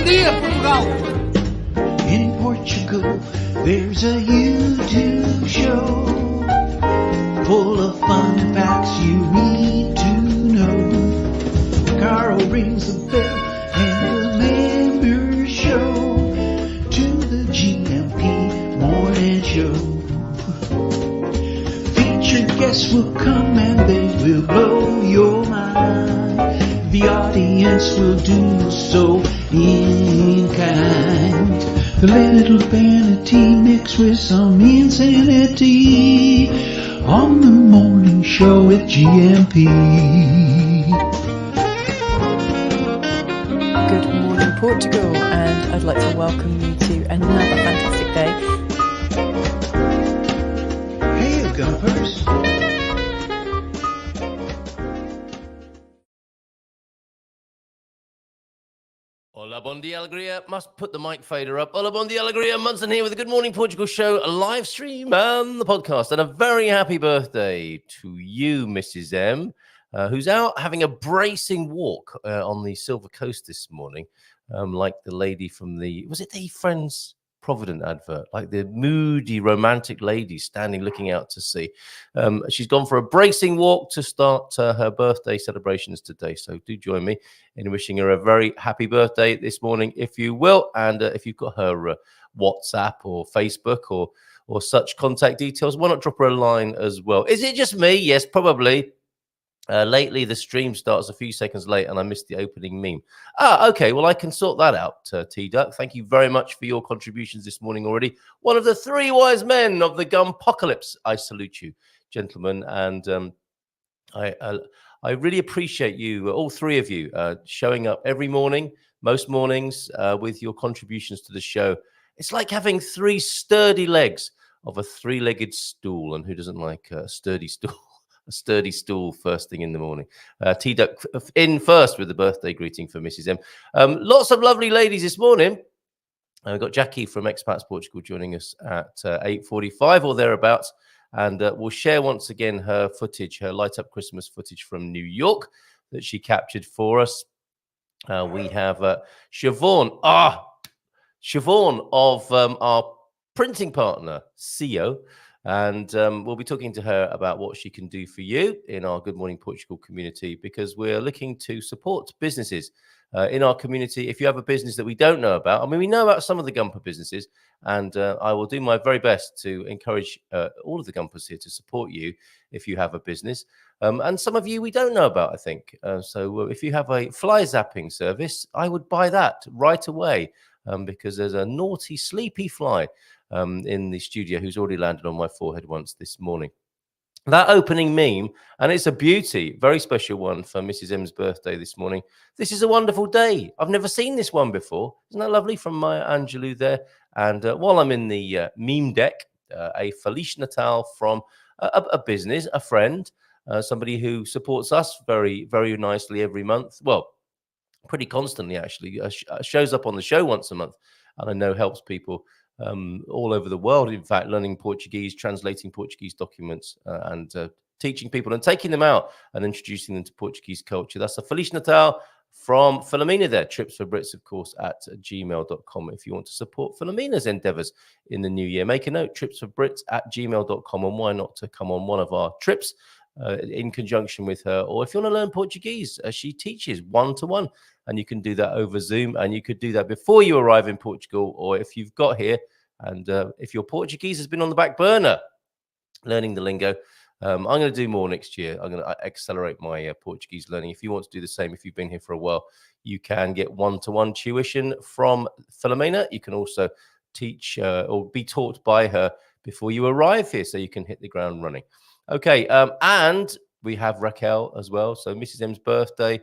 dia, Portugal! In Portugal, there's a YouTube show full of fun facts you need to know. Carl rings the bell and the members show to the GMP morning show. Featured guests will come and they will blow your mind. The audience will do so in kind. The little vanity mixed with some insanity on the morning show with GMP. Good morning, Portugal, and I'd like to welcome you to another fantastic day. Hey, you Gumpers. Hola, bon dia, alegria. Must put the mic fader up. Hola, bon dia, alegria. Munson here with the Good Morning Portugal show, a live stream and the podcast. And a very happy birthday to you, Mrs. M, who's out having a bracing walk on the Silver Coast this morning, like the lady from was it the Friends Provident advert, like the moody romantic lady standing looking out to sea. She's gone for a bracing walk to start her birthday celebrations today, so do join me in wishing her a very happy birthday this morning, if you will. And if you've got her WhatsApp or Facebook or such contact details, why not drop her a line as well? Is it just me? Yes, probably. Lately, the stream starts a few seconds late and I missed the opening meme. Okay. Well, I can sort that out, T-Duck. Thank you very much for your contributions this morning already. One of the three wise men of the Gumpocalypse. I salute you, gentlemen. And I really appreciate you, all three of you, showing up every morning, most mornings, with your contributions to the show. It's like having three sturdy legs of a three-legged stool. And who doesn't like a sturdy stool? A sturdy stool first thing in the morning. T-Duck in first with the birthday greeting for Mrs. M. Lots of lovely ladies this morning. We've got Jackie from Expats Portugal joining us at 8:45 or thereabouts. And we'll share once again her footage, her Light Up Christmas footage from New York that she captured for us. We have Siobhan. Siobhan of our printing partner, SIO. And we'll be talking to her about what she can do for you in our Good Morning Portugal community, because we're looking to support businesses in our community. If you have a business that we don't know about, I mean, we know about some of the Gumper businesses, and I will do my very best to encourage all of the Gumpers here to support you if you have a business. And some of you we don't know about, I think. So if you have a fly zapping service, I would buy that right away, because there's a naughty, sleepy fly in the studio who's already landed on my forehead once this morning. That opening meme, and it's a beauty, very special one for Mrs. M's birthday this morning. This is a wonderful day. I've never seen this one before. Isn't that lovely from Maya Angelou there? And while I'm in the meme deck, a Feliz Natal from a business, a friend, somebody who supports us very, very nicely every month. Well, pretty constantly, actually. Shows up on the show once a month, and I know helps people all over the world, in fact, learning Portuguese, translating Portuguese documents, and teaching people and taking them out and introducing them to Portuguese culture. That's a Feliz Natal from Philomena there. Trips for Brits, of course, at gmail.com. If you want to support Philomena's endeavors in the new year, make a note, trips for Brits at gmail.com. And why not to come on one of our trips in conjunction with her? Or if you want to learn Portuguese, she teaches one-to-one. And you can do that over Zoom, and you could do that before you arrive in Portugal, or if you've got here, and if your Portuguese has been on the back burner, learning the lingo. I'm going to do more next year. I'm going to accelerate my Portuguese learning. If you want to do the same, if you've been here for a while, you can get one-to-one tuition from Philomena. You can also teach or be taught by her before you arrive here, so you can hit the ground running. Okay, and we have Raquel as well. So Mrs. M's birthday.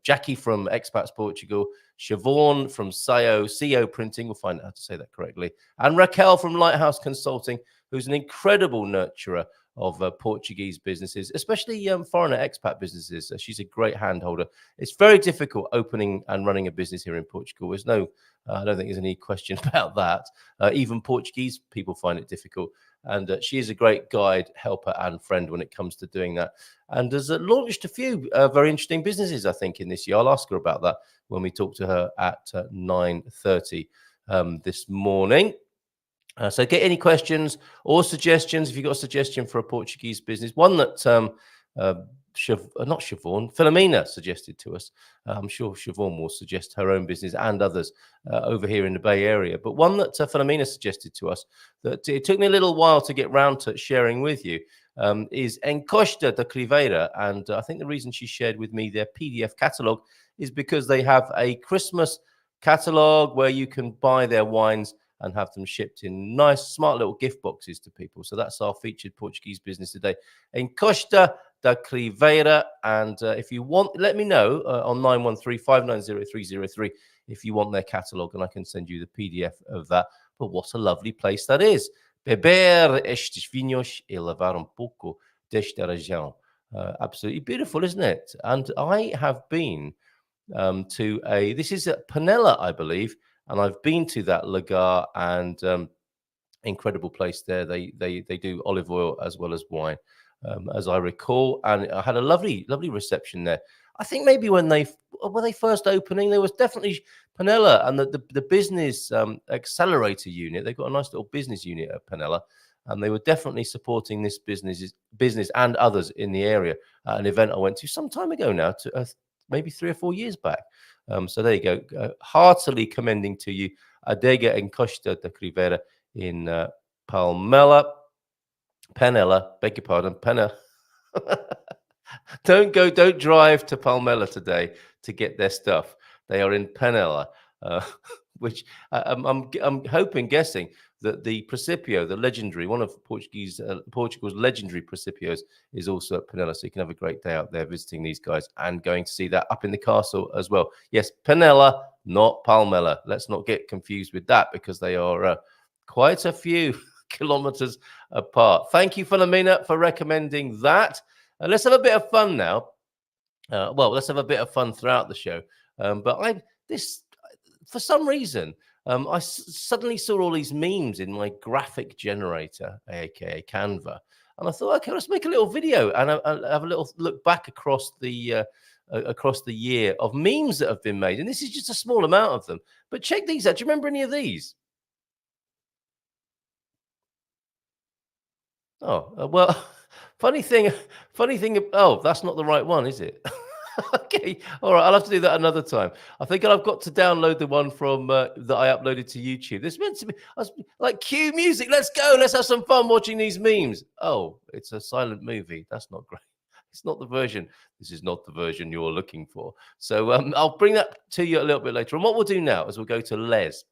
Jackie from Expats Portugal, Siobhan from SIO Printing, we'll find out how to say that correctly, and Raquel from Lighthouse Consulting, who's an incredible nurturer of Portuguese businesses, especially foreigner expat businesses. She's a great handholder. It's very difficult opening and running a business here in Portugal. There's no, I don't think there's any question about that. Even Portuguese people find it difficult. And she is a great guide, helper, and friend when it comes to doing that. And has launched a few very interesting businesses, I think, in this year. I'll ask her about that when we talk to her at 9:30 this morning. So get any questions or suggestions if you've got a suggestion for a Portuguese business. One that not Siobhan, Philomena suggested to us. I'm sure Siobhan will suggest her own business and others over here in the Bay Area. But one that Philomena suggested to us that it took me a little while to get round to sharing with you is Encosta de Criveira. And I think the reason she shared with me their PDF catalogue is because they have a Christmas catalogue where you can buy their wines and have them shipped in nice, smart little gift boxes to people. So that's our featured Portuguese business today, Encosta da Criveira. And if you want, let me know on 913-590-303 if you want their catalogue, and I can send you the PDF of that. But what a lovely place that is. Beber estes vinhos e levar pouco desta região. Absolutely beautiful, isn't it? And I have been to this is at Panella, I believe, and I've been to that lagar, and incredible place there. They do olive oil as well as wine, as I recall, and I had a lovely reception there. I think maybe when they were first opening, there was definitely Panella and the business accelerator unit. They've got a nice little business unit at Panella, and they were definitely supporting this business and others in the area at an event I went to some time ago now, to maybe 3 or 4 years back. So there you go. Heartily commending to you, Adega Encosta de Criveira in Panella. Beg your pardon, Penna. Don't drive to Palmela today to get their stuff. They are in Panella, which I'm guessing that the Principio, the legendary, one of Portugal's legendary Principios, is also at Panella. So you can have a great day out there visiting these guys and going to see that up in the castle as well. Yes, Panella, not Palmela. Let's not get confused with that, because they are quite a few kilometers apart. Thank you, Philomena, for recommending that. Let's have a bit of fun now. Let's have a bit of fun throughout the show. For some reason, I suddenly saw all these memes in my graphic generator, aka Canva, and I thought, okay, let's make a little video and I'll have a little look back across the year of memes that have been made. And this is just a small amount of them. But check these out. Do you remember any of these? Oh, funny thing. Oh, that's not the right one, is it? Okay, all right. I'll have to do that another time. I think I've got to download the one from that I uploaded to YouTube. This meant to be like cue music. Let's go. Let's have some fun watching these memes. Oh, it's a silent movie. That's not great. It's not the version. This is not the version you're looking for. So I'll bring that to you a little bit later. And what we'll do now is we'll go to Les.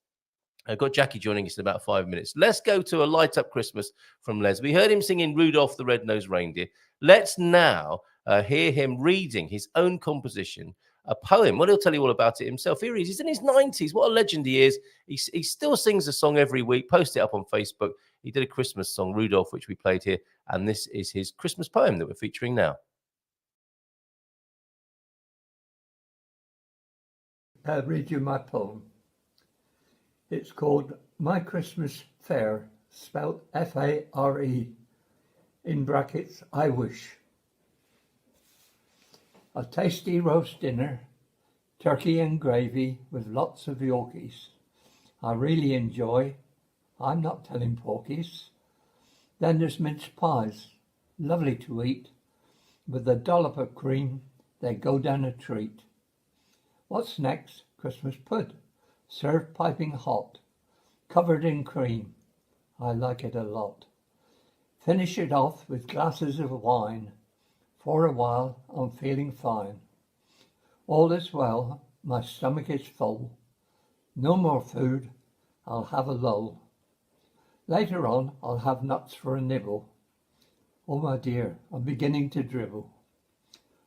I've got Jackie joining us in about 5 minutes. Let's go to a Light Up Christmas from Les. We heard him singing Rudolph the Red-Nosed Reindeer. Let's now hear him reading his own composition, a poem. Well, he'll tell you all about it himself. Here he is. He's in his 90s. What a legend he is. He still sings a song every week, posts it up on Facebook. He did a Christmas song, Rudolph, which we played here. And this is his Christmas poem that we're featuring now. I'll read you my poem. It's called My Christmas Fare, spelled F-A-R-E, in brackets, I wish. A tasty roast dinner, turkey and gravy with lots of Yorkies. I really enjoy, I'm not telling porkies. Then there's mince pies, lovely to eat. With a dollop of cream, they go down a treat. What's next? Christmas pud. Served piping hot, covered in cream. I like it a lot. Finish it off with glasses of wine. For a while I'm feeling fine. All is well, my stomach is full. No more food, I'll have a lull. Later on I'll have nuts for a nibble. Oh my dear, I'm beginning to dribble.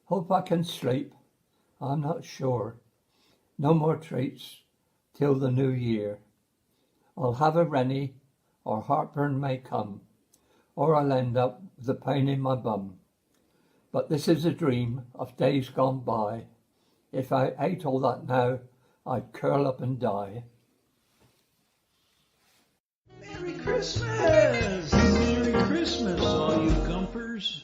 Hope I can sleep, I'm not sure. No more treats till the new year. I'll have a rennie, or heartburn may come, or I'll end up with a pain in my bum. But this is a dream of days gone by. If I ate all that now, I'd curl up and die. Merry Christmas! Christmas, all you gumpers.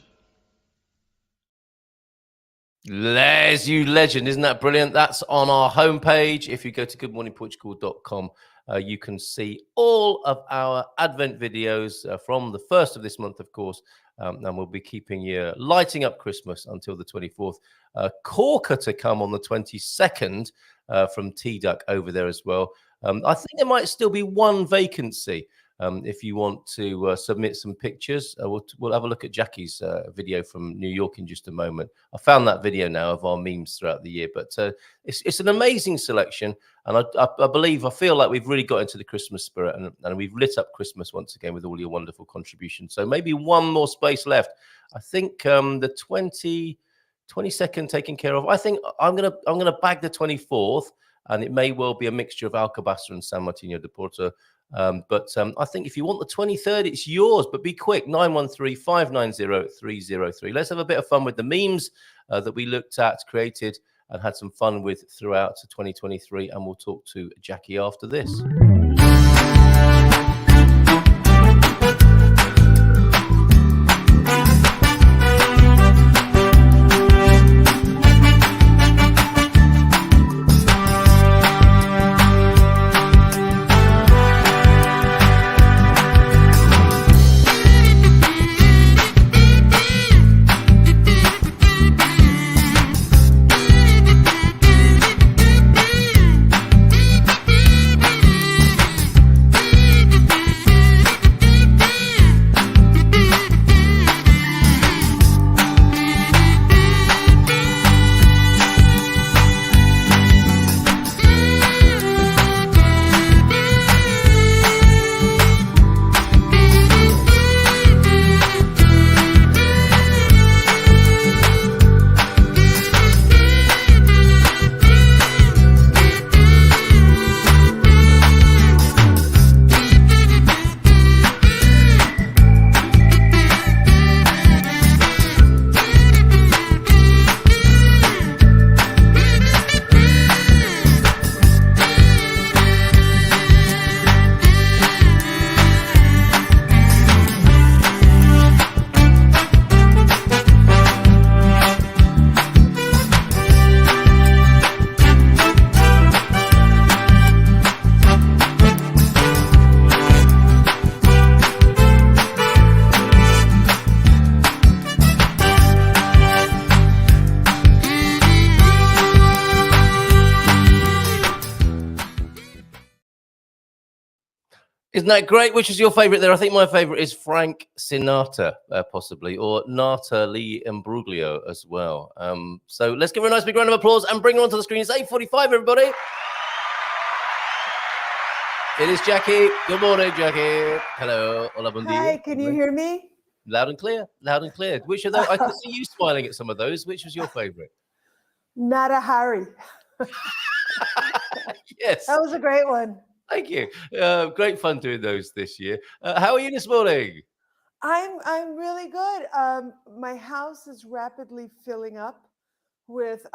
Les, you legend. Isn't that brilliant? That's on our homepage. If you go to goodmorningportugal.com, you can see all of our Advent videos from the first of this month, of course. And we'll be keeping you lighting up Christmas until the 24th. Corker to come on the 22nd from T-Duck over there as well. I think there might still be one vacancy. If you want to submit some pictures, we'll have a look at Jackie's video from New York in just a moment. I found that video now of our memes throughout the year, but it's an amazing selection. And I feel like we've really got into the Christmas spirit and we've lit up Christmas once again with all your wonderful contributions. So maybe one more space left. I think the 22nd taken care of. I think I'm gonna bag the 24th, and it may well be a mixture of Alcobaster and San Martino de Porto. But I think if you want the 23rd, it's yours, but be quick. 913-590-303. Let's have a bit of fun with the memes that we looked at, created, and had some fun with throughout 2023. And we'll talk to Jackie after this. Isn't that great? Which is your favorite there? I think my favorite is Frank Sinatra, possibly, or Natalie Imbruglia as well. So let's give her a nice big round of applause and bring her onto the screen. It's 8:45, everybody. It is Jackie. Good morning, Jackie. Hello. Hola, bon dia. Hi, can you hear me? Loud and clear. Loud and clear. Which of those? I can see you smiling at some of those. Which was your favorite? Nata Hari. Yes. That was a great one. Thank you. Great fun doing those this year. How are you this morning? I'm really good. My house is rapidly filling up with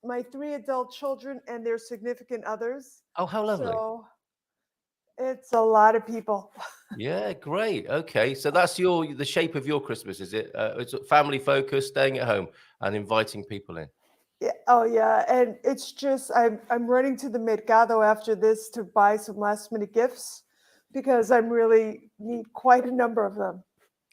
my 3 adult children and their significant others. Oh, how lovely. So it's a lot of people. Yeah, great. Okay, so that's the shape of your Christmas, is it? It's family focused, staying at home and inviting people in. Yeah. Oh yeah, and it's just I'm running to the mercado after this to buy some last minute gifts because I really need quite a number of them.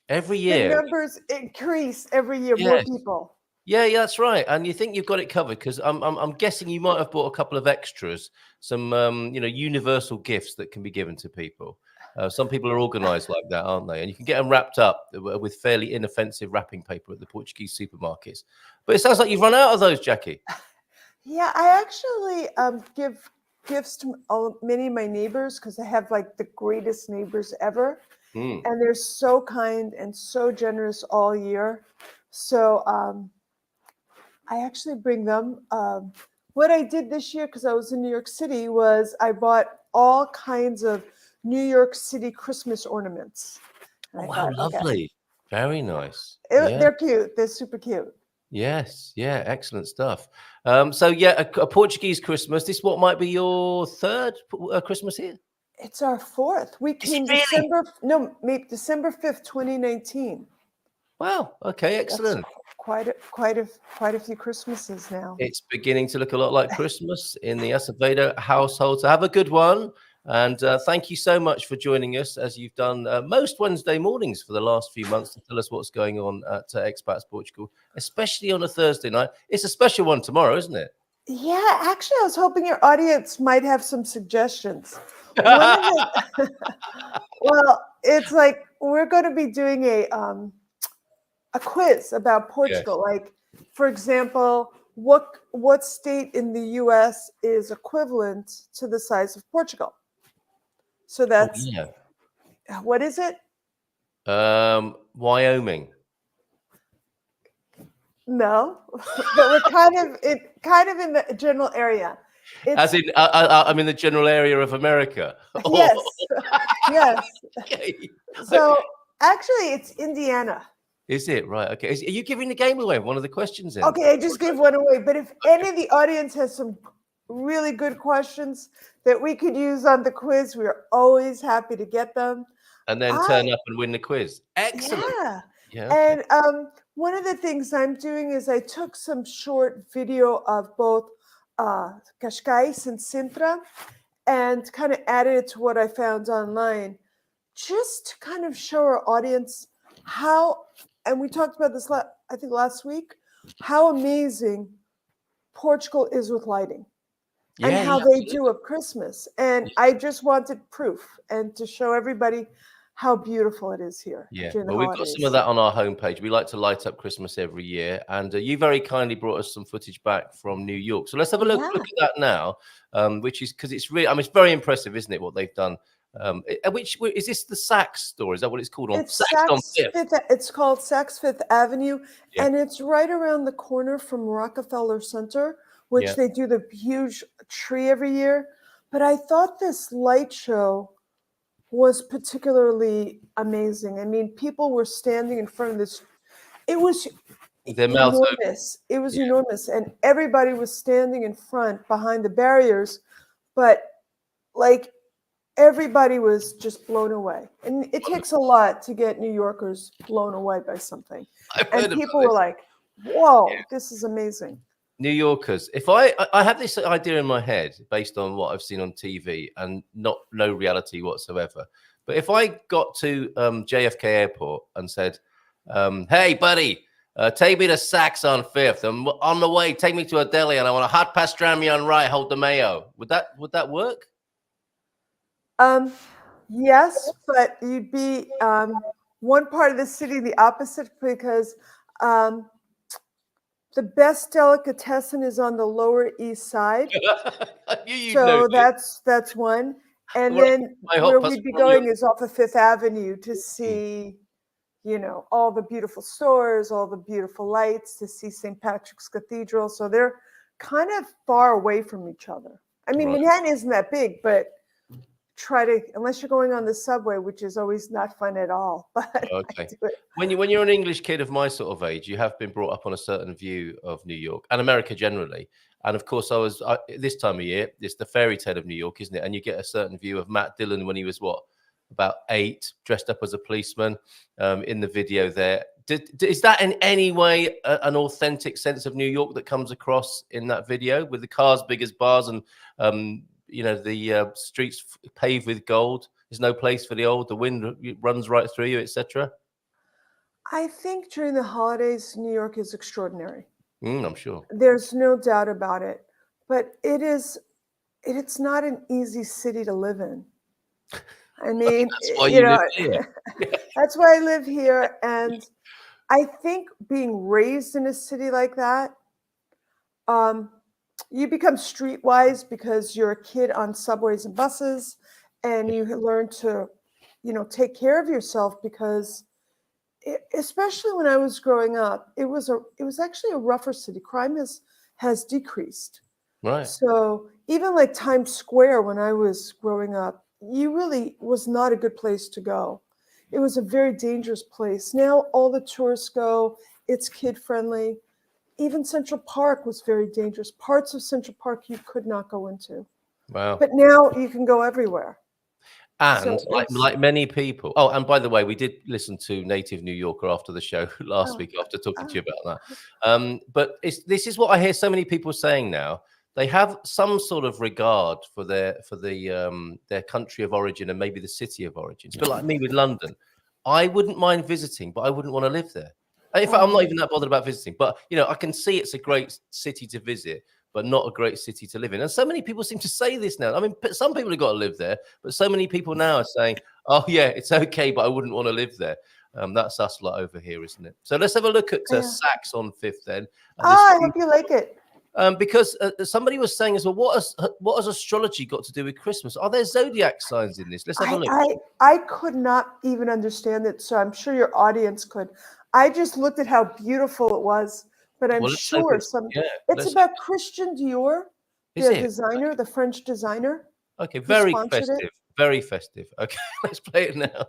Every year, the numbers increase every year. Yes. More people. Yeah, that's right. And you think you've got it covered because I'm guessing you might have bought a couple of extras, some universal gifts that can be given to people. Some people are organized like that, aren't they? And you can get them wrapped up with fairly inoffensive wrapping paper at the Portuguese supermarkets. But it sounds like you've run out of those, Jackie. Yeah, I actually give gifts to many of my neighbors because I have like the greatest neighbors ever. And they're so kind and so generous all year. So I actually bring them. What I did this year, because I was in New York City, was I bought all kinds of New York City Christmas ornaments. Oh, wow, lovely. Very nice. They're cute. They're super cute. Yes. Yeah. Excellent stuff. So, yeah, a Portuguese Christmas. This what might be your third Christmas here? It's our 4th. We Is it came really? December 5th, 2019. Wow. Okay. That's Excellent. quite a few Christmases now. It's beginning to look a lot like Christmas in the Acevedo household. So have a good one. And thank you so much for joining us, as you've done most Wednesday mornings for the last few months, to tell us what's going on at Expats Portugal, especially on a Thursday night. It's a special one tomorrow, isn't it? Yeah, actually, I was hoping your audience might have some suggestions. One of the, well, it's like we're going to be doing a quiz about Portugal. Like, for example, what state in the U.S. is equivalent to the size of Portugal? So that's what is it? Wyoming. No, but we're kind of in the general area. As in, I'm in the general area of America. Yes, yes. Okay. So actually, it's Indiana. Is it right? Okay. Are you giving the game away? One of the questions. Then? Okay, I just gave one away. But if any of the audience has some really good questions that we could use on the quiz, we're always happy to get them. And then turn up and win the quiz. Excellent. Yeah. Okay. And one of the things I'm doing is I took some short video of both Cascais and Sintra and kind of added it to what I found online, just to kind of show our audience how, and we talked about this, I think last week, how amazing Portugal is with lighting and how they do at Christmas. And I just wanted proof and to show everybody how beautiful it is here. Yeah, well, we've got some of that on our homepage. We like to light up Christmas every year, and you very kindly brought us some footage back from New York. So let's have a look at that now, which is because it's really, I mean, it's very impressive, isn't it? What they've done. Which is this the Saks store? Is that what it's called? It's Saks on Fifth. It's called Saks Fifth Avenue, and it's right around the corner from Rockefeller Center, which they do the huge tree every year. But I thought this light show was particularly amazing. I mean, people were standing in front of this. It was enormous. It was enormous, and everybody was standing in front behind the barriers, but like everybody was just blown away. And it takes a lot to get New Yorkers blown away by something. And people were like, whoa, this is amazing. New Yorkers, if I have this idea in my head based on what I've seen on TV and no reality whatsoever, but if I got to JFK Airport and said, hey buddy, take me to Saks on Fifth, I'm on the way, take me to a deli and I want a hot pastrami on rye, hold the mayo, would that work? Yes, but you'd be one part of the city the opposite, because the best delicatessen is on the Lower East Side. So that's one. And then where we'd be going is off of Fifth Avenue to see, you know, all the beautiful stores, all the beautiful lights, to see St. Patrick's Cathedral. So they're kind of far away from each other. I mean, Manhattan isn't that big, but unless you're going on the subway, which is always not fun at all. But when you're an English kid of my sort of age, you have been brought up on a certain view of New York and America generally. And of course, this time of year, it's the fairy tale of New York, isn't it? And you get a certain view of Matt Dillon when he was about 8, dressed up as a policeman in the video there. Is that in any way an authentic sense of New York that comes across in that video, with the cars big as bars and you know, the streets paved with gold? There's no place for the old. The wind runs right through you, etc. I think during the holidays, New York is extraordinary. I'm sure. There's no doubt about it. But it's not an easy city to live in. I mean, that's why you live here. That's why I live here. And I think being raised in a city like that, you become streetwise because you're a kid on subways and buses, and you learn to, you know, take care of yourself, because especially when I was growing up, it was actually a rougher city. Crime has decreased. Right. So even like Times Square, when I was growing up, was not a good place to go. It was a very dangerous place. Now all the tourists go. It's kid friendly. Even Central Park was very dangerous. Parts of Central Park you could not go into. Wow. But now you can go everywhere. And So like many people. Oh, and by the way, we did listen to Native New Yorker after the show last week after talking to you about that. But this is what I hear so many people saying now. They have some sort of regard for their country of origin and maybe the city of origin. It's a bit like me with London. I wouldn't mind visiting, but I wouldn't want to live there. In fact, I'm not even that bothered about visiting. But I can see it's a great city to visit, but not a great city to live in. And so many people seem to say this now. I mean, some people have got to live there, but so many people now are saying, oh, yeah, it's okay, but I wouldn't want to live there. That's us lot over here, isn't it? So let's have a look at Saks on Fifth then. I hope you like it. Because somebody was saying as well, what has astrology got to do with Christmas? Are there zodiac signs in this? Let's have a look. I could not even understand it, so I'm sure your audience could. I just looked at how beautiful it was. But I'm sure it's about Christian Dior, the designer, the French designer. Okay, very festive, very festive. Okay, let's play it now.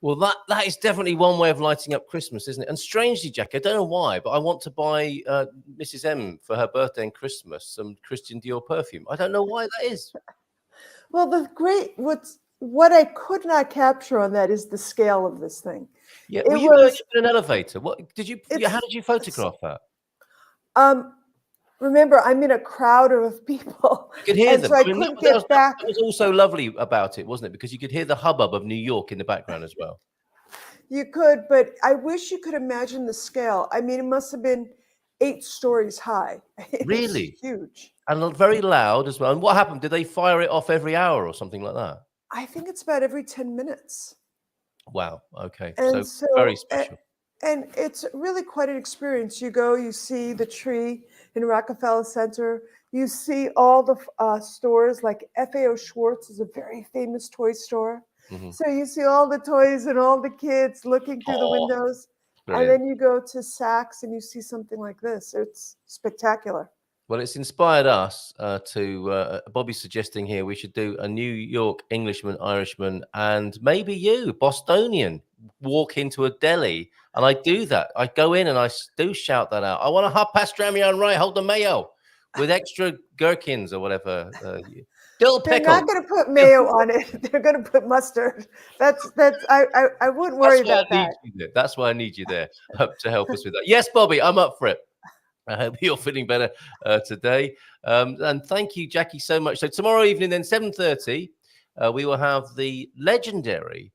Well, that is definitely one way of lighting up Christmas, isn't it? And strangely, Jack, I don't know why, but I want to buy Mrs. M for her birthday and Christmas some Christian Dior perfume. I don't know why that is. Well, what I could not capture on that is the scale of this thing. Yeah, were you going in an elevator? What did you? How did you photograph that? remember, I'm in a crowd of people. You could hear and them. so I mean, couldn't get back. that was also lovely about it, wasn't it? Because you could hear the hubbub of New York in the background as well. You could, but I wish you could imagine the scale. I mean, it must have been 8 stories high. It's Really? huge. And very loud as well. And what happened? Did they fire it off every hour or something like that? I think it's about every 10 minutes. Wow. Okay. And So very special. And it's really quite an experience. You go, you see the tree in Rockefeller Center. You see all the stores, like FAO Schwartz is a very famous toy store. Mm-hmm. So you see all the toys and all the kids looking through the windows. Brilliant. And then you go to Saks and you see something like this. It's spectacular. Well, it's inspired us to Bobby's suggesting here we should do a New York Englishman, Irishman, and maybe you, Bostonian, walk into a deli. And I do that. I go in and I do shout that out. I want a hot pastrami on rye, hold the mayo with extra gherkins or whatever. Dill They're pickle. not going to put mayo on it. They're going to put mustard. I wouldn't worry about that. That's why I need you there to help us with that. Yes, Bobby, I'm up for it. I hope you're feeling better today. And thank you, Jackie, so much. So tomorrow evening, then 7:30, we will have the legendary,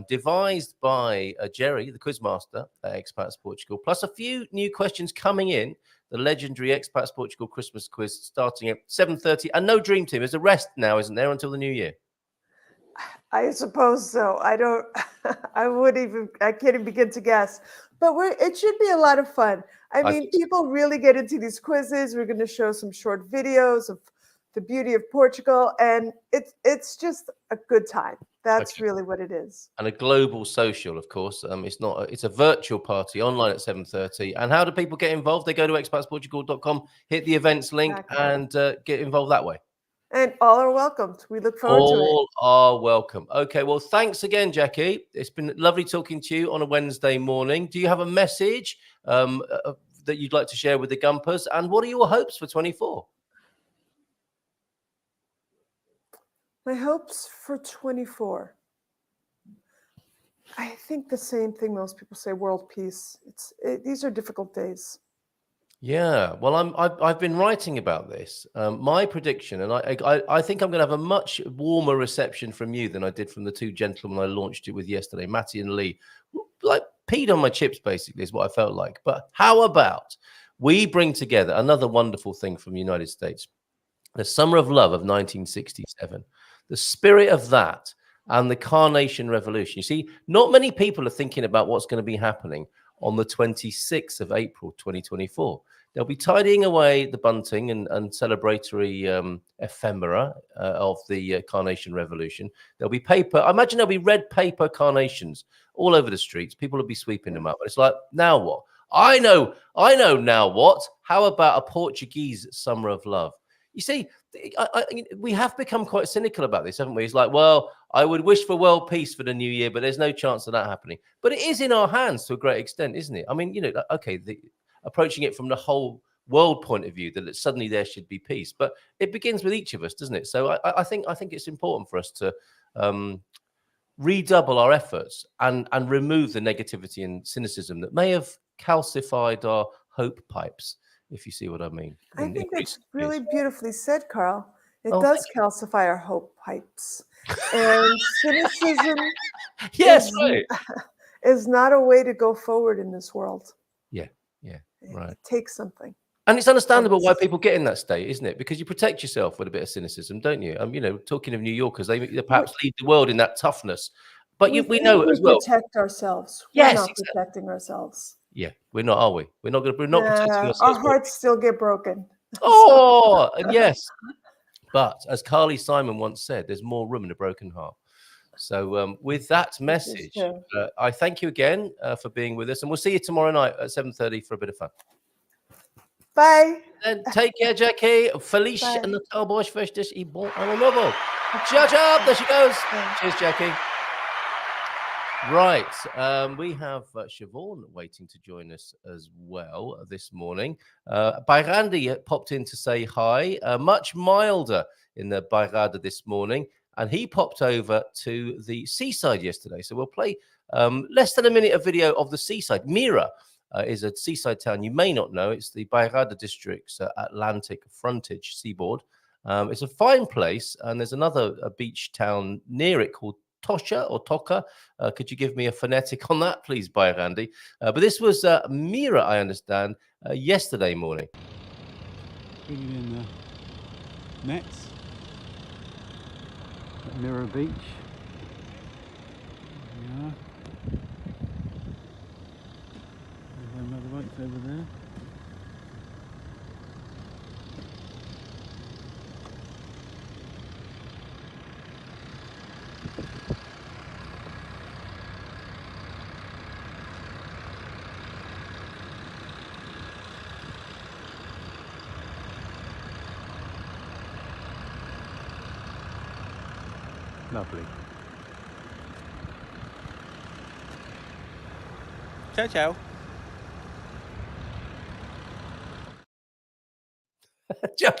devised by Jerry, the quizmaster at Expats Portugal, plus a few new questions coming in. The legendary Expats Portugal Christmas quiz starting at 7:30. And no Dream Team. There's a rest now, isn't there, until the new year? I suppose so. I can't even begin to guess. But it should be a lot of fun. I mean, people really get into these quizzes. We're going to show some short videos of the beauty of Portugal, and it's just a good time. That's really what it is. And a global social, of course. It's a virtual party online at 7:30. And how do people get involved? They go to expatsportugal.com, hit the events link, and get involved that way. And all are welcomed. We look forward to it. All are welcome. Okay, well, thanks again, Jackie. It's been lovely talking to you on a Wednesday morning. Do you have a message that you'd like to share with the Gumpers? And what are your hopes for 24? My hopes for 24. I think the same thing most people say, world peace. These are difficult days. Yeah, well, I've been writing about this. My prediction, and I think I'm going to have a much warmer reception from you than I did from the two gentlemen I launched it with yesterday, Matty and Lee. Like peed on my chips, basically, is what I felt like. But how about we bring together another wonderful thing from the United States, the Summer of Love of 1967, the spirit of that, and the Carnation Revolution. You see, not many people are thinking about what's going to be happening on the 26th of April, 2024. They'll be tidying away the bunting and celebratory ephemera of the Carnation Revolution. There'll be paper. I imagine there'll be red paper carnations all over the streets. People will be sweeping them up. It's like, now what? I know now what? How about a Portuguese Summer of Love? You see, we have become quite cynical about this, haven't we? It's like, well, I would wish for world peace for the new year, but there's no chance of that happening. But it is in our hands to a great extent, isn't it? I mean, approaching it from the whole world point of view, that suddenly there should be peace. But it begins with each of us, doesn't it? So I think it's important for us to redouble our efforts and remove the negativity and cynicism that may have calcified our hope pipes, if you see what I mean. I think that's really beautifully said, Carl. It does calcify our hope pipes. And cynicism is not a way to go forward in this world. Right. It takes something. And it's understandable why people get in that state, isn't it? Because you protect yourself with a bit of cynicism, don't you? Talking of New Yorkers, they perhaps lead the world in that toughness. But we know as well. Protect ourselves. Yes, we're not protecting ourselves. Yeah, we're not, are we? We're not protecting ourselves. Our hearts still get broken. Oh, and yes. But as Carly Simon once said, there's more room in a broken heart. So with that message, I thank you again for being with us. And we'll see you tomorrow night at 7:30 for a bit of fun. Bye. And take care, Jackie. Feliz Natal, boas festas e bom ano novo. Ciao, ciao. There she goes. Cheers, Jackie. Right. We have Siobhan waiting to join us as well this morning. Bairandi popped in to say hi. Much milder in the Bairrada this morning. And he popped over to the seaside yesterday. So we'll play less than a minute of video of the seaside. Mira is a seaside town you may not know. It's the Bairrada district's Atlantic frontage seaboard. It's a fine place, and there's another beach town near it called Tosha or Toka. Could you give me a phonetic on that, please, Bairrandi? But this was Mira, I understand, yesterday morning. Bringing in the nets at Mirror Beach. Yeah. There's another boat over there. Lovely. Ciao, ciao.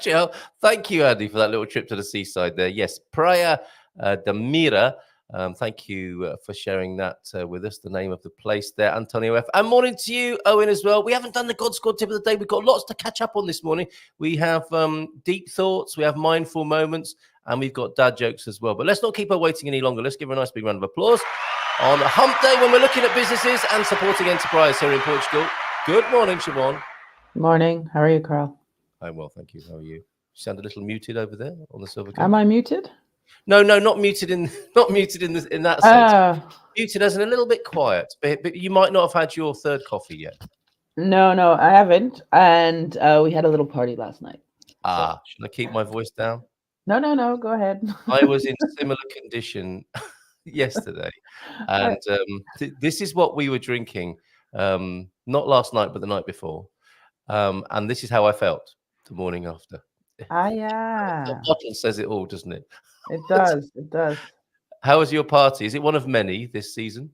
Ciao. Thank you, Andy, for that little trip to the seaside there. Yes, Praia de Mira. Thank you for sharing that with us, the name of the place there, Antonio F. And morning to you, Owen, as well. We haven't done the God Squad tip of the day. We've got lots to catch up on this morning. We have deep thoughts, we have mindful moments, and we've got dad jokes as well. But let's not keep her waiting any longer. Let's give her a nice big round of applause on a hump day when we're looking at businesses and supporting enterprise here in Portugal. Good morning, Siobhan. Morning. How are you, Carl? I'm well, thank you. How are you? You sound a little muted over there on the silver. Am I muted? No, not muted in that sense. Muted as in a little bit quiet. But you might not have had your third coffee yet. No, I haven't. And we had a little party last night. Should I keep my voice down? No. Go ahead. I was in similar condition yesterday, and this is what we were drinking. Not last night, but the night before. And this is how I felt the morning after. Yeah. The bottle says it all, doesn't it? It does. It does. How was your party? Is it one of many this season?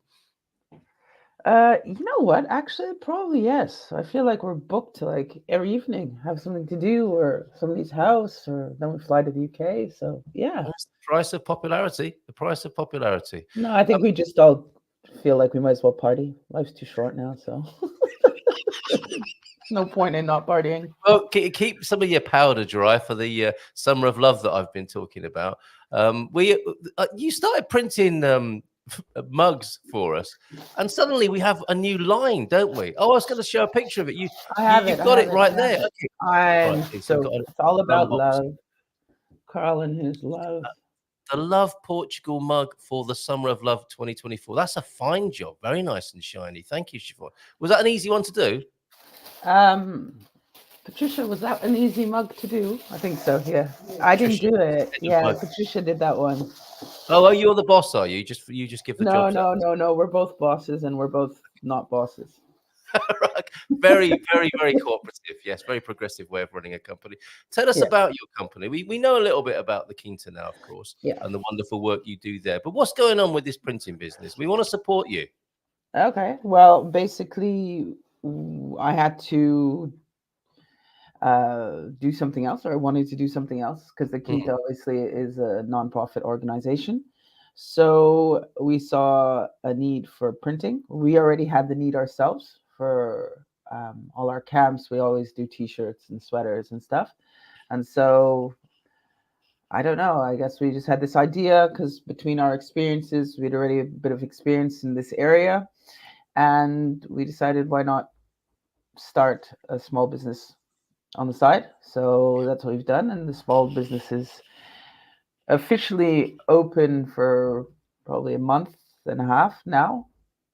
You know what? Actually, probably yes. I feel like we're booked to like every evening have something to do or somebody's house, or then we fly to the UK. So yeah. That's the price of popularity. The price of popularity. No, I think we just all feel like we might as well party. Life's too short now, so no point in not partying. Well, keep some of your powder dry for the summer of love that I've been talking about. You started printing mugs for us, and suddenly we have a new line, don't we? Oh, I was going to show a picture of it. You've got it right there. Okay. It's all about love. Carl and his love. The Love Portugal mug for the Summer of Love 2024. That's a fine job. Very nice and shiny. Thank you, Siobhan. Was that an easy one to do? Patricia, was that an easy mug to do? I think so, yeah. I didn't do it. Yeah, Patricia did that one. Oh, you're the boss, are you? You just give the job. No. We're both bosses and we're both not bosses. Very, very, very cooperative. Yes, very progressive way of running a company. Tell us about your company. We know a little bit about the Quinta now, of course, and the wonderful work you do there. But what's going on with this printing business? We want to support you. Okay. Well, basically, I had to do something else, or I wanted to do something else, because the Quinta obviously is a nonprofit organization. So we saw a need for printing. We already had the need ourselves for all our camps. We always do t-shirts and sweaters and stuff. And so, I don't know, I guess we just had this idea because between our experiences, we'd already a bit of experience in this area. And we decided, why not start a small business on the side? So that's what we've done. And the small business is officially open for probably a month and a half now,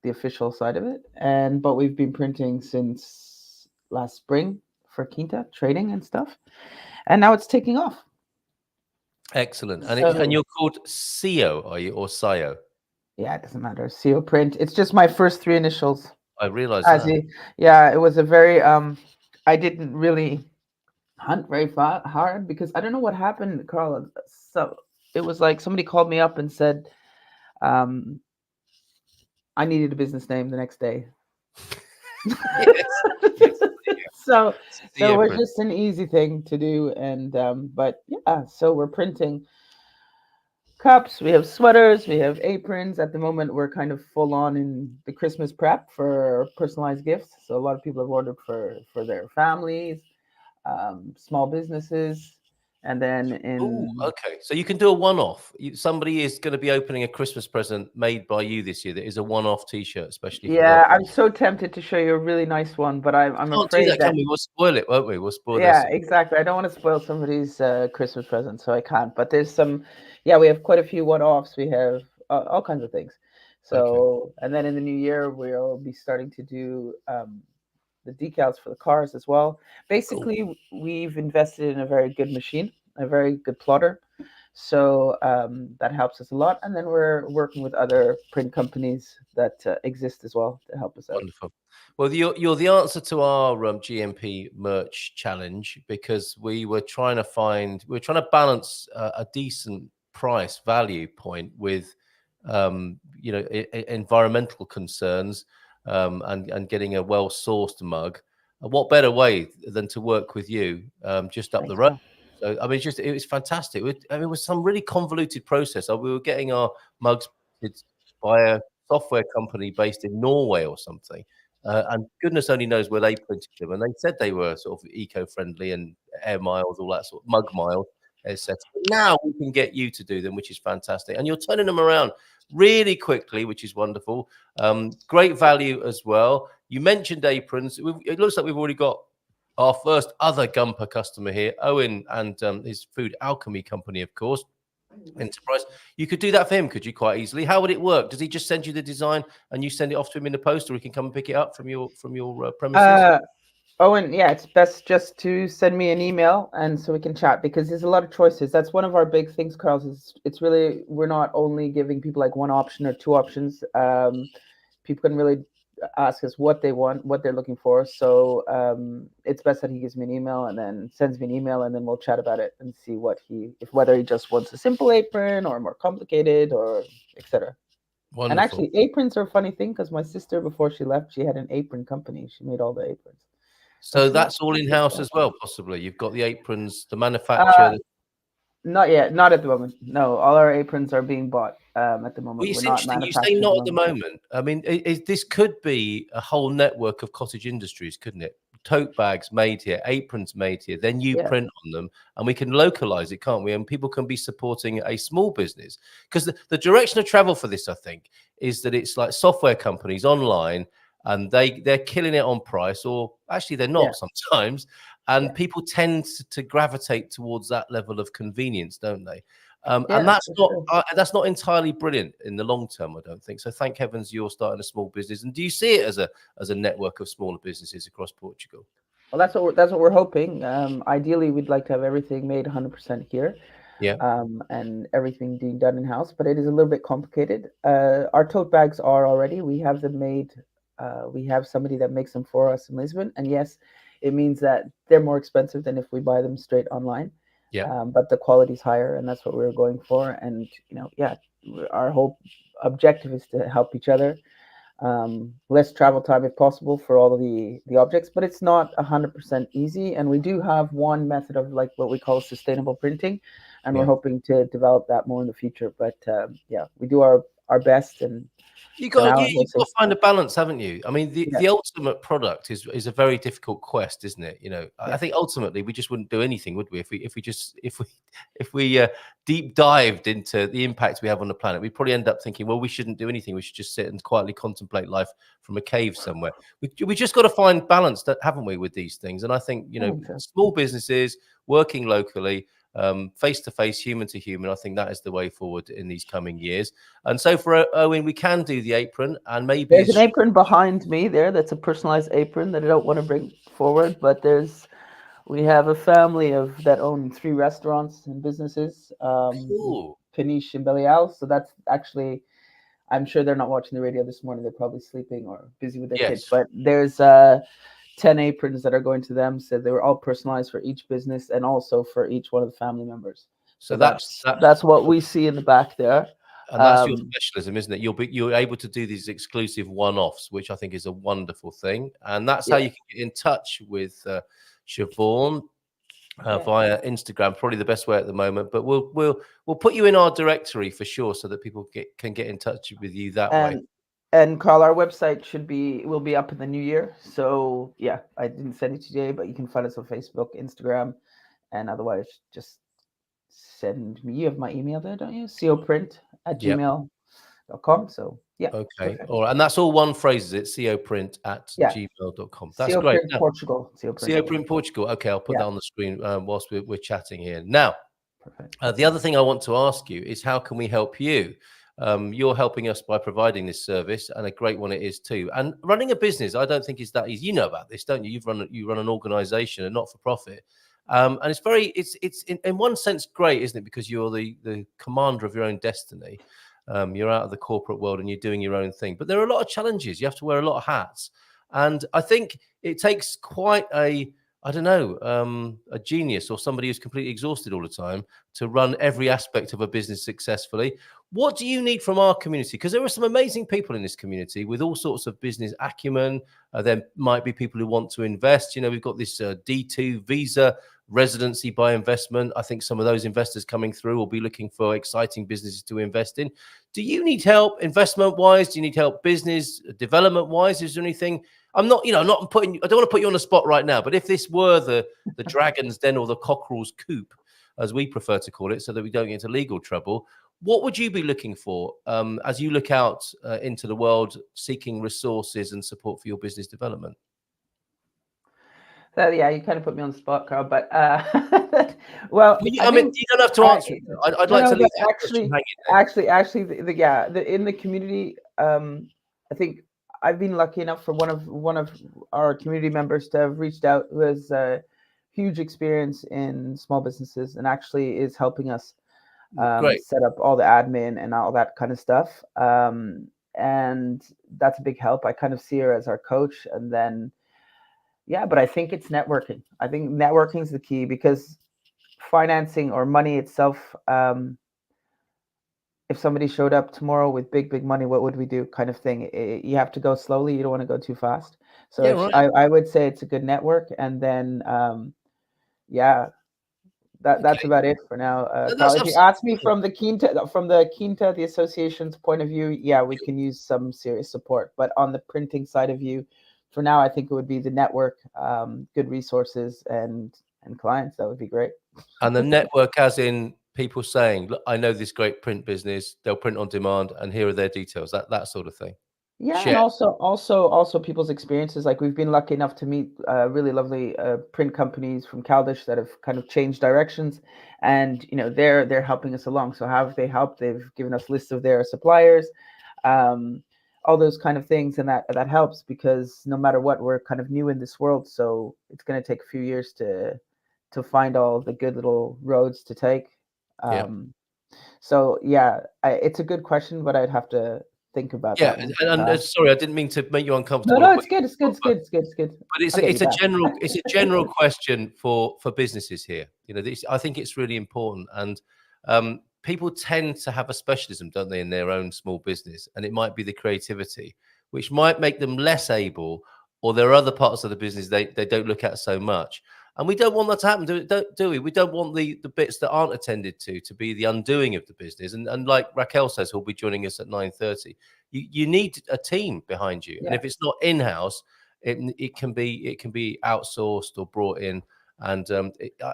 the official side of it. But we've been printing since last spring for Quinta, trading and stuff. And now it's taking off. Excellent. And you're called SIO, are you, or SIO? Yeah, it doesn't matter. SIO Print. It's just my first three initials. I realized that. Yeah, it was a very, I didn't really hunt very hard because I don't know what happened, Carl. So it was like somebody called me up and said, I needed a business name the next day. So it was just an easy thing to do. And but yeah, so we're printing cups, we have sweaters, we have aprons. At the moment, we're kind of full on in the Christmas prep for personalized gifts. So a lot of people have ordered for their families, small businesses, and then Oh, in okay. So you can do a one-off. Somebody is going to be opening a Christmas present made by you this year that is a one-off T-shirt, especially for them. yeah, I'm so tempted to show you a really nice one, but I'm Can't do afraid that, that can we? We'll spoil it, won't we? We'll spoil yeah, this. exactly. I don't want to spoil somebody's Christmas present, so I can't. But there's some, yeah, we have quite a few one-offs. We have all kinds of things. Okay. So, and then in the new year, we'll be starting to do the decals for the cars as well. Basically, we've invested in a very good machine, a very good plotter. So that helps us a lot. And then we're working with other print companies that exist as well to help us out. Wonderful. Well, you're the answer to our GMP merch challenge, because we were trying to balance a decent price value point with, environmental concerns, and getting a well sourced mug. And what better way than to work with you, just up the Thanks, road? Carl. So I mean, it was fantastic. It was some really convoluted process. We were getting our mugs printed by a software company based in Norway or something. And goodness only knows where they printed them. And they said they were sort of eco-friendly and air miles, all that sort of mug miles, etc. Now we can get you to do them, which is fantastic. And you're turning them around really quickly, which is wonderful. Great value as well. You mentioned aprons. It looks like we've already got our first other Gumper customer here, Owen, and his food alchemy company, of course. Enterprise. You could do that for him, could you? Quite easily. How would it work? Does he just send you the design and you send it off to him in the post, or he can come and pick it up from your premises? Owen, yeah, it's best just to send me an email and so we can chat, because there's a lot of choices. That's one of our big things, Carl. Is it's really, we're not only giving people like one option or two options. People can really ask us what they want, what they're looking for. So it's best that he gives me an email and then sends me an email, and then we'll chat about it and see whether he just wants a simple apron or more complicated or etc. Wonderful. And actually, aprons are a funny thing, because my sister, before she left, she had an apron company. She made all the aprons. So that's all in house as well, possibly. You've got the aprons, the manufacturer. Not yet, not at the moment. No, all our aprons are being bought at the moment. Well, it's We're not interesting. You say manufacturing not at the moment. I mean, this could be a whole network of cottage industries, couldn't it? Tote bags made here, aprons made here. Then you Yeah. print on them, and we can localize it, can't we? And people can be supporting a small business, because the direction of travel for this, I think, is that it's like software companies online, and they're killing it on price, or actually they're not sometimes. And people tend to gravitate towards that level of convenience, don't they? And that's not entirely brilliant in the long term, I don't think. So thank heavens you're starting a small business. And do you see it as a network of smaller businesses across Portugal? Well, that's what we're hoping. Ideally, we'd like to have everything made 100% here. Yeah. And everything being done in house, but it is a little bit complicated. Our tote bags are already. We have them made. We have somebody that makes them for us in Lisbon, and yes, it means that they're more expensive than if we buy them straight online. Yeah. But the quality is higher, and that's what we're going for. And our whole objective is to help each other. Less travel time if possible for all of the objects, but it's not 100% easy. And we do have one method of like what we call sustainable printing, and we're hoping to develop that more in the future. But we do our best, and you've got to find a balance, haven't you? I mean, the ultimate product is a very difficult quest, isn't it? I think ultimately we just wouldn't do anything, would we? If we deep dived into the impact we have on the planet, we'd probably end up thinking, well, we shouldn't do anything. We should just sit and quietly contemplate life from a cave somewhere. We just got to find balance, haven't we, with these things? And I think small businesses working locally, face to face, human to human, I think that is the way forward in these coming years. And so for Owen, we can do the apron, and maybe there's an apron behind me there. That's a personalized apron that I don't want to bring forward, but we have a family that own 3 restaurants and businesses, cool. Peniche and Belial. So that's actually, I'm sure they're not watching the radio this morning. They're probably sleeping or busy with their kids, but there's 10 aprons that are going to them. So they were all personalized for each business and also for each one of the family members. So that's what we see in the back there. And that's your specialism, isn't it? You're able to do these exclusive one-offs, which I think is a wonderful thing. And that's how you can get in touch with Siobhan. via Instagram, probably the best way at the moment. But we'll put you in our directory for sure, so that people can get in touch with you that way. And Carl, our website will be up in the new year. So yeah, I didn't send it today, but you can find us on Facebook, Instagram, and otherwise just send me. You have my email there, don't you? sioprint@gmail.com. So yeah. Okay. Perfect. All right. And that's all one phrase, is it? sioprint@gmail.com. That's great. Portugal. SIO Print Portugal. Okay, I'll put that on the screen whilst we're chatting here. Now, Perfect. the other thing I want to ask you is, how can we help you? You're helping us by providing this service, and a great one it is too. And running a business, I don't think is that easy. You know about this, don't you? You run an organization, a not-for-profit. And it's in one sense great, isn't it? Because you're the commander of your own destiny. You're out of the corporate world and you're doing your own thing. But there are a lot of challenges. You have to wear a lot of hats. And I think it takes quite a genius, or somebody who's completely exhausted all the time, to run every aspect of a business successfully. What do you need from our community? Because there are some amazing people in this community with all sorts of business acumen. There might be people who want to invest. We've got this D2 visa residency by investment. I think some of those investors coming through will be looking for exciting businesses to invest in. Do you need help investment wise? Do you need help business development wise? Is there anything? I don't want to put you on the spot right now, but if this were the dragon's den, or the cockerel's coop, as we prefer to call it, so that we don't get into legal trouble, what would you be looking for as you look out into the world seeking resources and support for your business development? So yeah, you kind of put me on the spot, Carl. But well, you don't have to answer. I'd like to leave in the community. I think I've been lucky enough for one of our community members to have reached out, who has huge experience in small businesses, and actually is helping us set up all the admin and all that kind of stuff. And that's a big help. I kind of see her as our coach, and then. Yeah, but I think it's networking. I think networking is the key, because financing or money itself, if somebody showed up tomorrow with big money, what would we do, kind of thing. You have to go slowly. You don't want to go too fast. So I would say it's a good network. And then, that's about it for now. If you ask me from the Quinta, the association's point of view, we can use some serious support. But on the printing side of view, for now, I think it would be the network, good resources and clients. That would be great. And the network, as in people saying, look, I know this great print business, they'll print on demand, and here are their details, that sort of thing. Yeah, and also people's experiences. Like, we've been lucky enough to meet really lovely print companies from Caldish that have kind of changed directions, and they're helping us along. So how have they helped? They've given us lists of their suppliers. All those kind of things, and that helps, because no matter what, we're kind of new in this world, so it's going to take a few years to find all the good little roads to take. So it's a good question, but I'd have to think about that. And sorry, I didn't mean to make you uncomfortable. No, it's good. It's good. But it's a general question for businesses here. I think it's really important, and people tend to have a specialism, don't they, in their own small business? And it might be the creativity, which might make them less able, or there are other parts of the business they don't look at so much. And we don't want that to happen, do we? We don't want the bits that aren't attended to be the undoing of the business. And like Raquel says, who'll be joining us at 9:30, you need a team behind you. Yeah. And if it's not in-house, it can be outsourced or brought in. And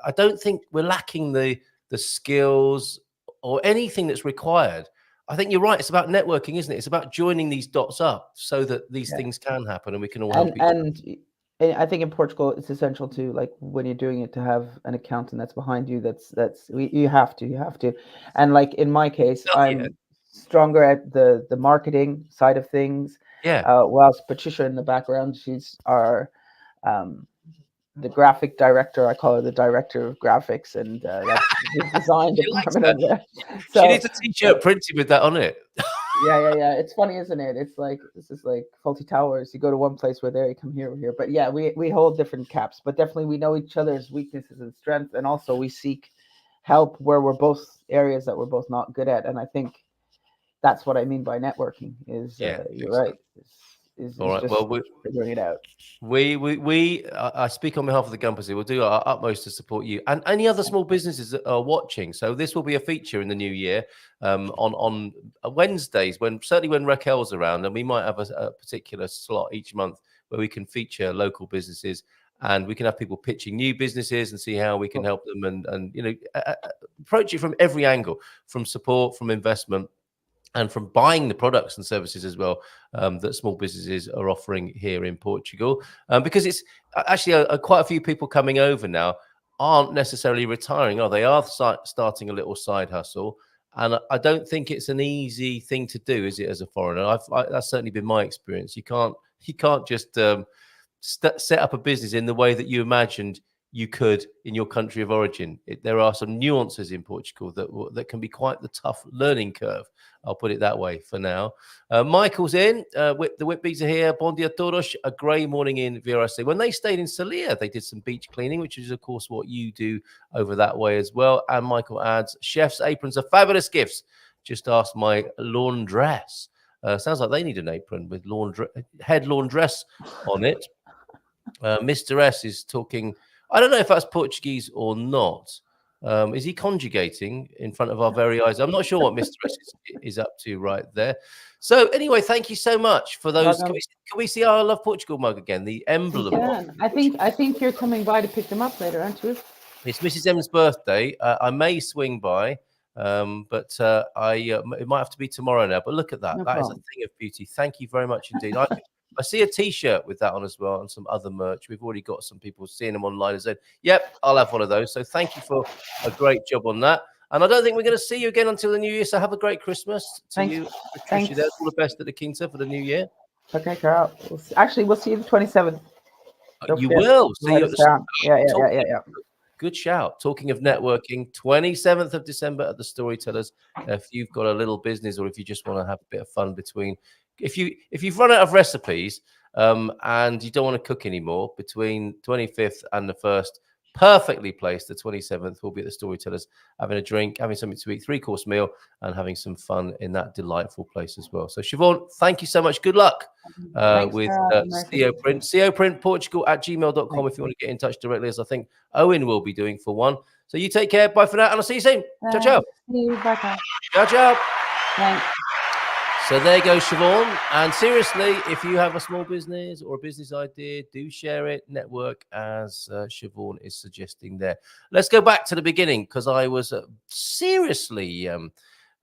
I don't think we're lacking the skills or anything that's required. I think you're right. It's about networking, isn't it? It's about joining these dots up so that these things can happen, and we can all help each other. And I think in Portugal, it's essential to, like, when you're doing it, to have an accountant that's behind you. You have to. And like in my case, I'm stronger at the marketing side of things. Yeah. Whilst Patricia in the background, she's our the graphic director. I call her the director of graphics, and that's the design department over there. So she needs a t-shirt printed with that on it. Yeah. It's funny, isn't it? It's like, this is like Faulty Towers. You go to one place, we're there. You come here, we're here. But yeah, we hold different caps. But definitely, we know each other's weaknesses and strengths, and also we seek help where we're both areas that we're both not good at. And I think that's what I mean by networking. Is you're right. All right. just Well, figuring it out. I speak on behalf of the Gumpers here. We'll do our utmost to support you and any other small businesses that are watching. So this will be a feature in the new year on Wednesdays, certainly when Raquel's around, and we might have a particular slot each month where we can feature local businesses and we can have people pitching new businesses and see how we can help them and approach it from every angle, from support, from investment, and from buying the products and services as well that small businesses are offering here in Portugal. Because it's actually quite a few people coming over now aren't necessarily retiring. They are starting a little side hustle. And I don't think it's an easy thing to do, is it, as a foreigner? That's certainly been my experience. You can't just set up a business in the way that you imagined you could in your country of origin. There are some nuances in Portugal that can be quite the tough learning curve. I'll put it that way for now. Michael's in. The Whitbees are here. Bom dia todos. A grey morning in VRC. When they stayed in Celia, they did some beach cleaning, which is, of course, what you do over that way as well. And Michael adds, chef's aprons are fabulous gifts. Just ask my laundress. Sounds like they need an apron with head laundress on it. Mr. S is talking... I don't know if that's Portuguese or not. Is he conjugating in front of our very eyes? I'm not sure what Mr. S is up to right there. So anyway, thank you so much for those. Can we see our Love Portugal mug again? The emblem. I think you're coming by to pick them up later, aren't you? It's Mrs. M's birthday. I may swing by, but it might have to be tomorrow now. But look at that. That is a thing of beauty. Thank you very much indeed. I see a T-shirt with that on as well and some other merch. We've already got some people seeing them online and said, yep, I'll have one of those. So thank you for a great job on that. And I don't think we're going to see you again until the new year. So have a great Christmas to you, Patricia. There's all the best at the Quinta for the new year. Okay, Carl. We'll see you the 27th. You will. See you at the Yeah. Good shout. Talking of networking, 27th of December at the Storytellers. If you've got a little business or if you just want to have a bit of fun between... If you've run out of recipes and you don't want to cook anymore, between 25th and the 1st, perfectly placed. The 27th will be at the Storytellers, having a drink, having something to eat, 3-course meal, and having some fun in that delightful place as well. So Siobhan, thank you so much. Good luck with SIO Print. sioprintportugal@gmail.com if you want to get in touch directly, as I think Owen will be doing for one. So you take care. Bye for now, and I'll see you soon. Ciao, ciao. See you. Bye, Carl. Ciao, ciao. Thanks. So there goes Siobhan. And seriously, if you have a small business or a business idea, do share it, network, as Siobhan is suggesting there. Let's go back to the beginning, because I was seriously,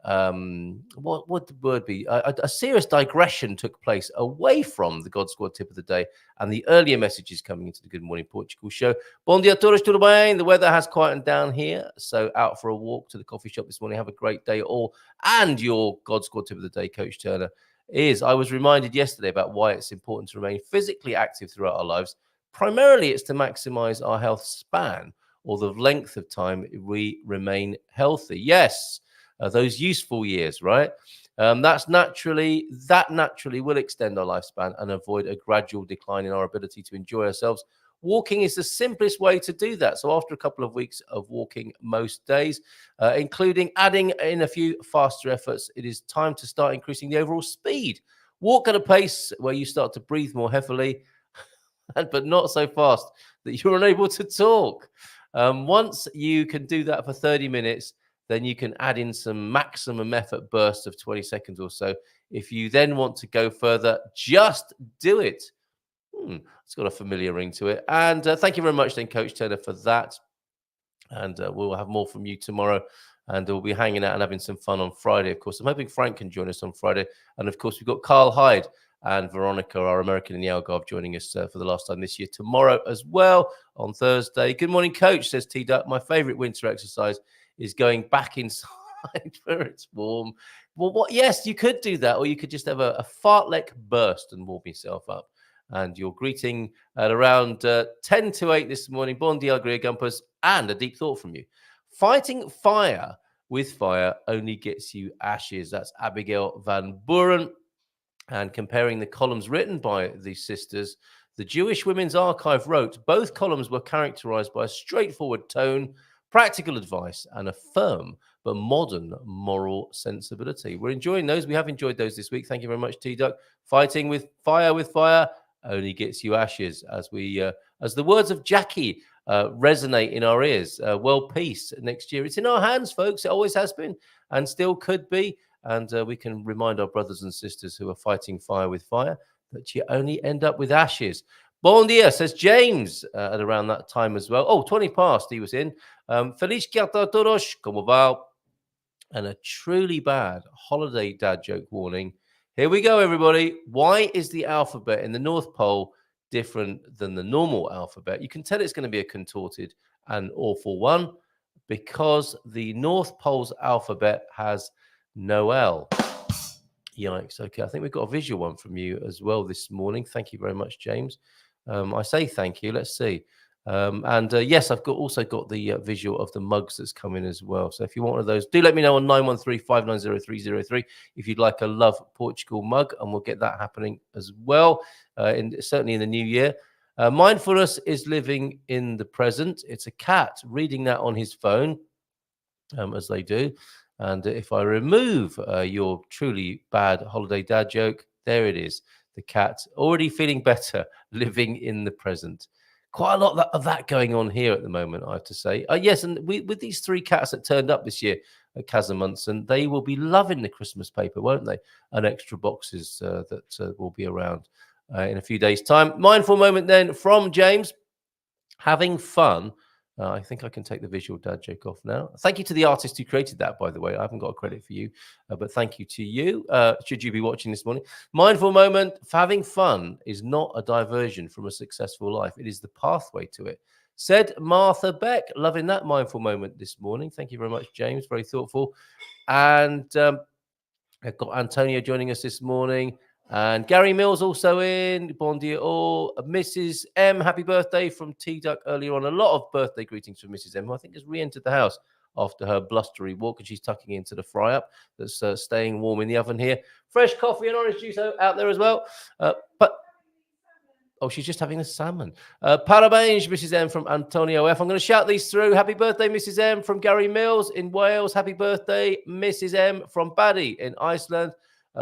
what would the word be? A serious digression took place away from the God Squad tip of the day and the earlier messages coming into the Good Morning Portugal show. Bom dia todos, tudo bem? The weather has quietened down here, so out for a walk to the coffee shop this morning. Have a great day all. And your God Squad tip of the day, Coach Turner, I was reminded yesterday about why it's important to remain physically active throughout our lives. Primarily, it's to maximize our health span, or the length of time we remain healthy. Yes. Those useful years, right? That naturally will extend our lifespan and avoid a gradual decline in our ability to enjoy ourselves. Walking is the simplest way to do that. So after a couple of weeks of walking most days, including adding in a few faster efforts, it is time to start increasing the overall speed. Walk at a pace where you start to breathe more heavily, but not so fast that you're unable to talk. Once you can do that for 30 minutes, then you can add in some maximum effort bursts of 20 seconds or so. If you then want to go further, just do it. It's got a familiar ring to it. And thank you very much then, Coach Turner, for that. And we'll have more from you tomorrow. And we'll be hanging out and having some fun on Friday, of course. I'm hoping Frank can join us on Friday. And, of course, we've got Carl Hyde and Veronica, our American in the Algarve, joining us for the last time this year tomorrow as well on Thursday. Good morning, Coach, says T-Duck. My favourite winter exercise is going back inside where it's warm. Well, yes, you could do that, or you could just have a fartlek burst and warm yourself up. And you're greeting at around 10 to 8 this morning. Bon dia, Alegria Gumpers, and a deep thought from you. Fighting fire with fire only gets you ashes. That's Abigail Van Buren. And comparing the columns written by these sisters, the Jewish Women's Archive wrote, both columns were characterized by a straightforward tone, practical advice, and a firm but modern moral sensibility. We're enjoying those. We have enjoyed those this week. Thank you very much, T-Duck. Fighting with fire only gets you ashes, as the words of Jackie resonate in our ears. World peace next year. It's in our hands, folks. It always has been and still could be. And we can remind our brothers and sisters who are fighting fire with fire that you only end up with ashes. Bon dia, says James, at around that time as well. Oh, 20 past, he was in. Feliz Carta a todos, como va? And a truly bad holiday dad joke warning. Here we go, everybody. Why is the alphabet in the North Pole different than the normal alphabet? You can tell it's going to be a contorted and awful one because the North Pole's alphabet has no L. Yikes. Okay, I think we've got a visual one from you as well this morning. Thank you very much, James. I say thank you. Let's see. Yes, I've also got the visual of the mugs that's coming as well. So if you want one of those, do let me know on 913-590-303 if you'd like a Love Portugal mug, and we'll get that happening as well, certainly in the new year. Mindfulness is living in the present. It's a cat reading that on his phone, as they do. And if I remove your truly bad holiday dad joke, there it is. The cat already feeling better, living in the present. Quite a lot of that going on here at the moment, I have to say. Yes, and with these 3 cats that turned up this year at Carl Munson, they will be loving the Christmas paper, won't they? And extra boxes that will be around in a few days' time. Mindful moment then from James. Having fun. I think I can take the visual dad joke off now. Thank you to the artist who created that, by the way. I haven't got a credit for you, but thank you to you. Should you be watching this morning? Mindful moment. Having fun is not a diversion from a successful life. It is the pathway to it. Said Martha Beck. Loving that mindful moment this morning. Thank you very much, James. Very thoughtful. And I've got Antonio joining us this morning. And Gary Mills also in. Bon dia all. Mrs. M, happy birthday from T-Duck earlier on. A lot of birthday greetings from Mrs. M, who I think has re-entered the house after her blustery walk, and she's tucking into the fry-up that's staying warm in the oven here. Fresh coffee and orange juice out there as well. Oh, she's just having a salmon. Parabéns, Mrs. M from Antonio F. I'm going to shout these through. Happy birthday, Mrs. M from Gary Mills in Wales. Happy birthday, Mrs. M from Baddy in Iceland.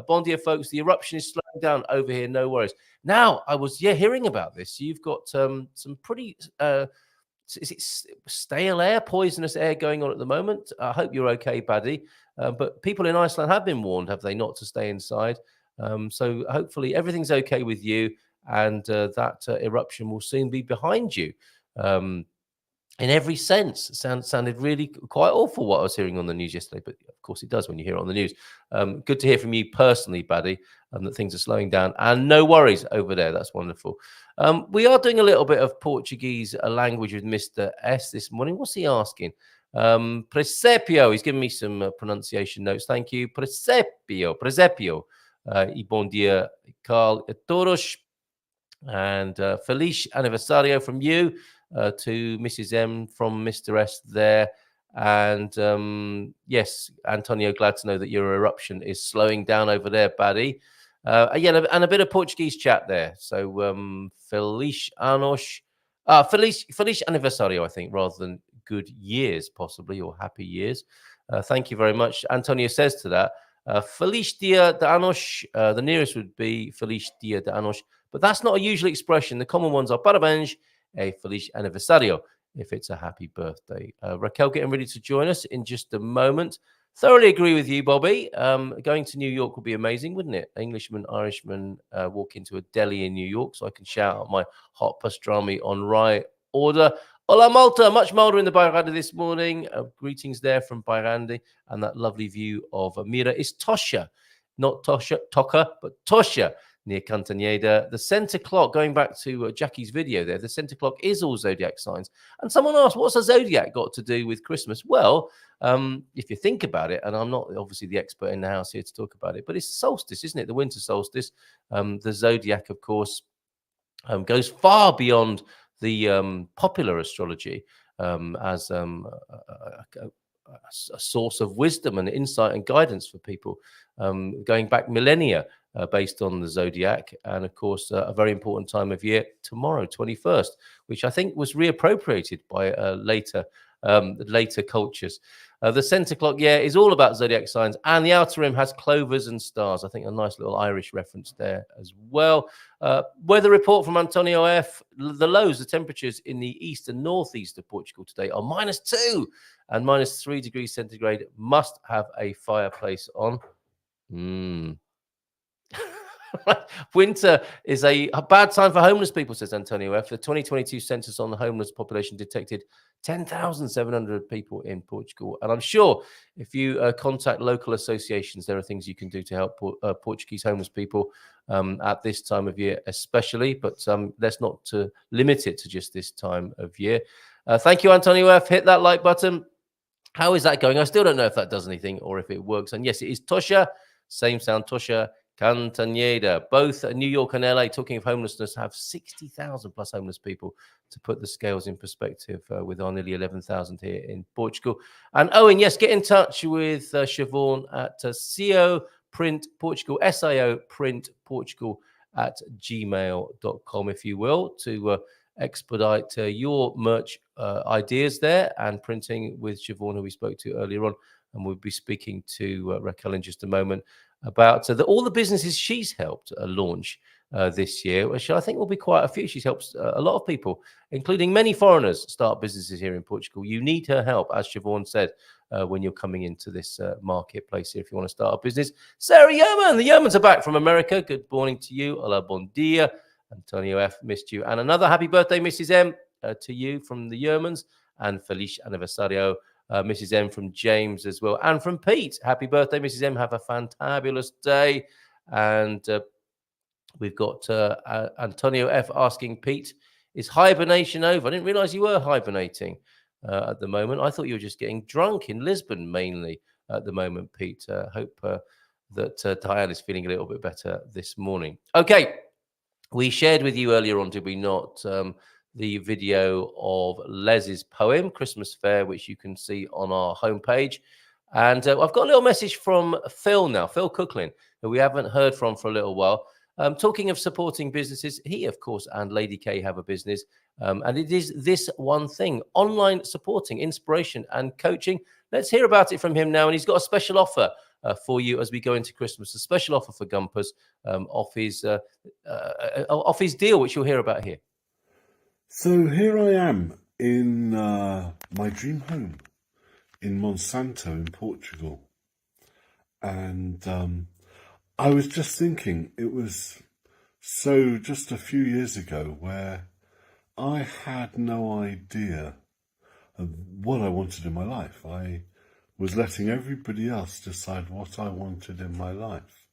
Bon dia, folks. The eruption is slowing down over here. No worries. Now, I was hearing about this. You've got some pretty is it stale air, poisonous air going on at the moment. I hope you're okay, Baddy. But people in Iceland have been warned, have they not, to stay inside? So hopefully everything's okay with you, and that eruption will soon be behind you. In every sense, sounded really quite awful what I was hearing on the news yesterday, but of course it does when you hear it on the news. Good to hear from you personally, Baddy, that things are slowing down, and no worries over there. That's wonderful. We are doing a little bit of Portuguese language with Mr. S this morning. What's he asking? Presepio. He's giving me some pronunciation notes. Thank you. Presepio. E bom dia, Carl a todos. And Feliz Aniversario from you to Mrs. M from Mr. S there. And yes, Antonio, glad to know that your eruption is slowing down over there, Baddy. Yeah, and a bit of Portuguese chat there. So Feliz Anos, Feliz Aniversario, I think, rather than good years, possibly, or happy years. Thank you very much. Antonio says to that, Feliz Dia de Anos. The nearest would be Feliz Dia de Anos, but that's not a usual expression. The common ones are Parabéns e Feliz Aniversario if it's a happy birthday. Raquel getting ready to join us in just a moment. Thoroughly agree with you, Bobby. Going to New York would be amazing, wouldn't it? Englishman, Irishman walk into a deli in New York, so I can shout out my hot pastrami on rye order. Hola Malta, much milder in the Bairrandi this morning. Greetings there from Bairrandi, and that lovely view of Mira is Tosha, not Toka, but Tosha near Cantaneda. The center clock, going back to Jackie's video there, the center clock is all zodiac signs. And someone asked, what's a zodiac got to do with Christmas? Well, if you think about it, and I'm not obviously the expert in the house here to talk about it, but it's the solstice, isn't it? The winter solstice. The zodiac, of course, goes far beyond the popular astrology as a source of wisdom and insight and guidance for people, going back millennia based on the zodiac. And of course, a very important time of year tomorrow, 21st, which I think was reappropriated by a later later cultures. The center clock, is all about zodiac signs, and the outer rim has clovers and stars. I think a nice little Irish reference there as well. Weather report from Antonio F. The lows, the temperatures in the east and northeast of Portugal today are -2 and -3 degrees centigrade. Must have a fireplace on. Winter is a bad time for homeless people, says Antonio F. The 2022 census on the homeless population detected 10,700 people in Portugal. And I'm sure if you contact local associations, there are things you can do to help Portuguese homeless people at this time of year especially. But let's not limit it to just this time of year. Thank you, Antonio F. Hit that like button. How is that going? I still don't know if that does anything or if it works. And yes, it is Tosha. Same sound, Tosha Cantaneda. Both New York and LA, talking of homelessness, have 60,000 plus homeless people, to put the scales in perspective with our nearly 11,000 here in Portugal. And Owen, yes, get in touch with Siobhan at SIO Print Portugal, SIO Print Portugal at gmail.com, if you will, to expedite your merch ideas there and printing with Siobhan, who we spoke to earlier on. And we'll be speaking to Raquel in just a moment about all the businesses she's helped launch this year, which I think will be quite a few. She's helped a lot of people, including many foreigners, start businesses here in Portugal. You need her help, as Siobhan said, when you're coming into this marketplace here if you want to start a business. Sarah Yeoman, the Yeomans are back from America. Good morning to you. Hola, bon dia. Antonio F. missed you. And another happy birthday, Mrs. M, to you from the Yeomans. And Feliz Aniversario, Mrs. M, from James as well. And from Pete. Happy birthday, Mrs. M. Have a fantabulous day. And we've got Antonio F. asking Pete, is hibernation over? I didn't realize you were hibernating at the moment. I thought you were just getting drunk in Lisbon mainly at the moment, Pete. Hope that Diane is feeling a little bit better this morning. Okay. We shared with you earlier on, did we not, the video of Les's poem, Christmas Fair, which you can see on our homepage. And I've got a little message from Phil now, Phil Cooklin, who we haven't heard from for a little while. Talking of supporting businesses, he, of course, and Lady K have a business. And it is this one thing, online supporting, inspiration and coaching. Let's hear about it from him now. And he's got a special offer for you as we go into Christmas, a special offer for Gumpers off his deal, which you'll hear about here. So here I am in my dream home in Monsanto in Portugal. And I was just thinking, it was just a few years ago where I had no idea of what I wanted in my life. I was letting everybody else decide what I wanted in my life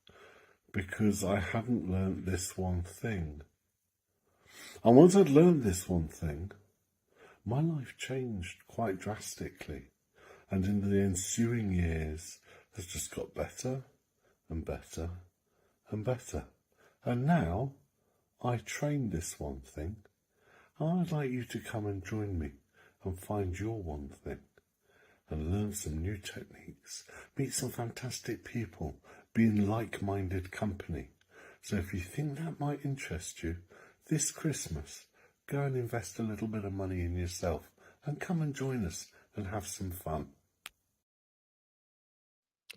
because I hadn't learned this one thing. And once I'd learned this one thing, my life changed quite drastically. And in the ensuing years, has just got better and better and better. And now I trained this one thing. I'd like you to come and join me and find your one thing and learn some new techniques, meet some fantastic people, be in like-minded company. So if you think that might interest you, this Christmas, go and invest a little bit of money in yourself and come and join us and have some fun.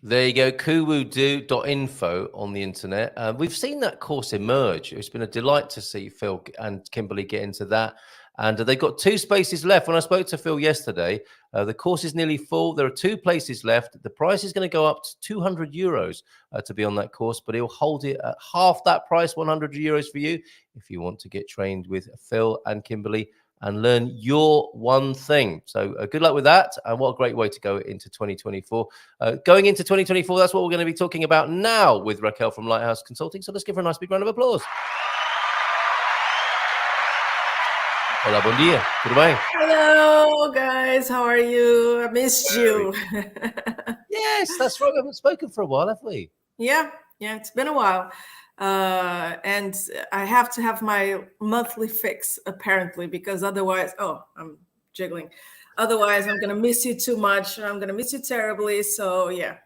There you go, kuwudo.info on the internet. We've seen that course emerge. It's been a delight to see Phil and Kimberly get into that. And they've got 2 spaces left. When I spoke to Phil yesterday, the course is nearly full. There are 2 places left. The price is going to go up to 200 euros to be on that course, but he'll hold it at half that price, 100 euros for you, if you want to get trained with Phil and Kimberly and learn your one thing. So good luck with that. And what a great way to go into 2024. Going into 2024, that's what we're going to be talking about now with Raquel from Lighthouse Consulting. So let's give her a nice big round of applause. Hola, bon dia. Tudo bem? Hello, guys. How are you? I missed you. Yes, that's right. We haven't spoken for a while, have we? Yeah, it's been a while. And I have to have my monthly fix, apparently, because otherwise, I'm jiggling. Otherwise, I'm going to miss you too much. I'm going to miss you terribly. So, yeah,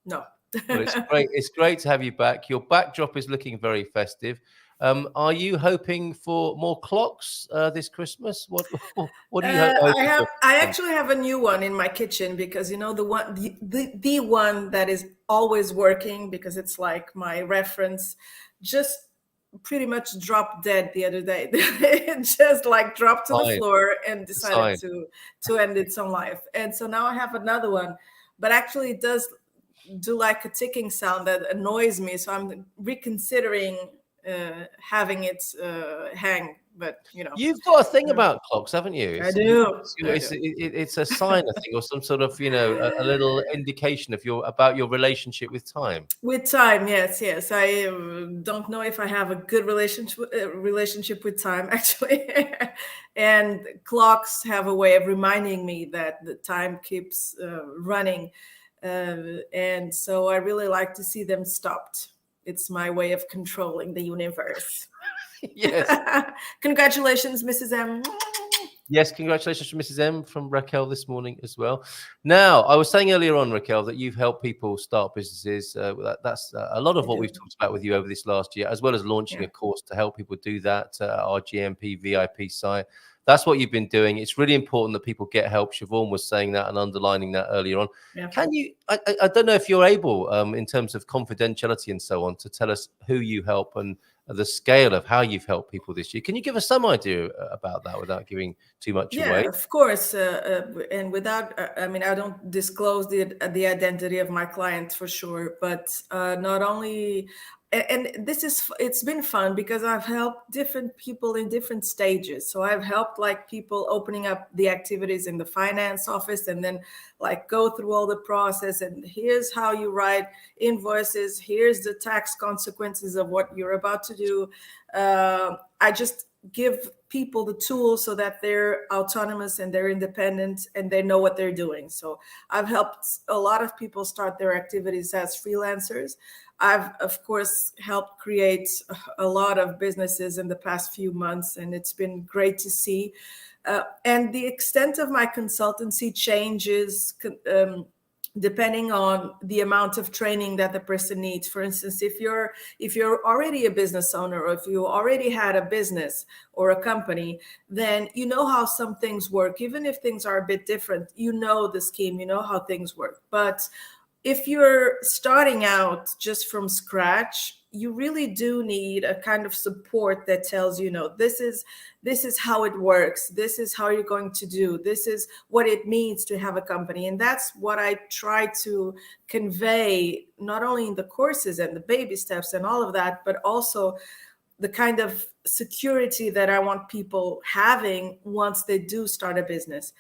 no. Well, it's great. It's great to have you back. Your backdrop is looking very festive. Are you hoping for more clocks this Christmas? What do you hope? I actually have a new one in my kitchen because the one that is always working, because it's like my reference, just pretty much dropped dead the other day. It just like dropped to the floor and decided to end its own life. And so now I have another one, but actually it does do like a ticking sound that annoys me. So I'm reconsidering having it hang. But you've got a thing about clocks, haven't you? I do. It's a sign, I think, or some sort of a little indication of about your relationship with time. With time, yes. I don't know if I have a good relationship with time, actually. And clocks have a way of reminding me that the time keeps running, and so I really like to see them stopped. It's my way of controlling the universe. Yes. Congratulations, Mrs. M. Yes, congratulations to Mrs. M from Raquel this morning as well. Now, I was saying earlier on, Raquel, that you've helped people start businesses. That's a lot of what we've talked about with you over this last year, as well as launching a course to help people do that, our GMP VIP site. That's what you've been doing. It's really important that people get help. Siobhan was saying that and underlining that earlier on. Yeah. Can you, I don't know if you're able, in terms of confidentiality and so on, to tell us who you help and the scale of how you've helped people this year. Can you give us some idea about that without giving too much away? Yeah, of course. And without, I don't disclose the identity of my client for sure, but not only, and it's been fun because I've helped different people in different stages. So I've helped like people opening up the activities in the finance office and then like go through all the process. And here's how you write invoices. Here's the tax consequences of what you're about to do. I just give people the tools so that they're autonomous and they're independent and they know what they're doing. So I've helped a lot of people start their activities as freelancers. I've, of course, helped create a lot of businesses in the past few months, and it's been great to see. And the extent of my consultancy changes depending on the amount of training that the person needs. For instance, if you're already a business owner, or if you already had a business or a company, then you know how some things work. Even if things are a bit different, you know the scheme, you know how things work. But if you're starting out just from scratch, you really do need a kind of support that tells you, this is how it works. This is how you're going to do. This is what it means to have a company. And that's what I try to convey, not only in the courses and the baby steps and all of that, but also the kind of security that I want people having once they do start a business.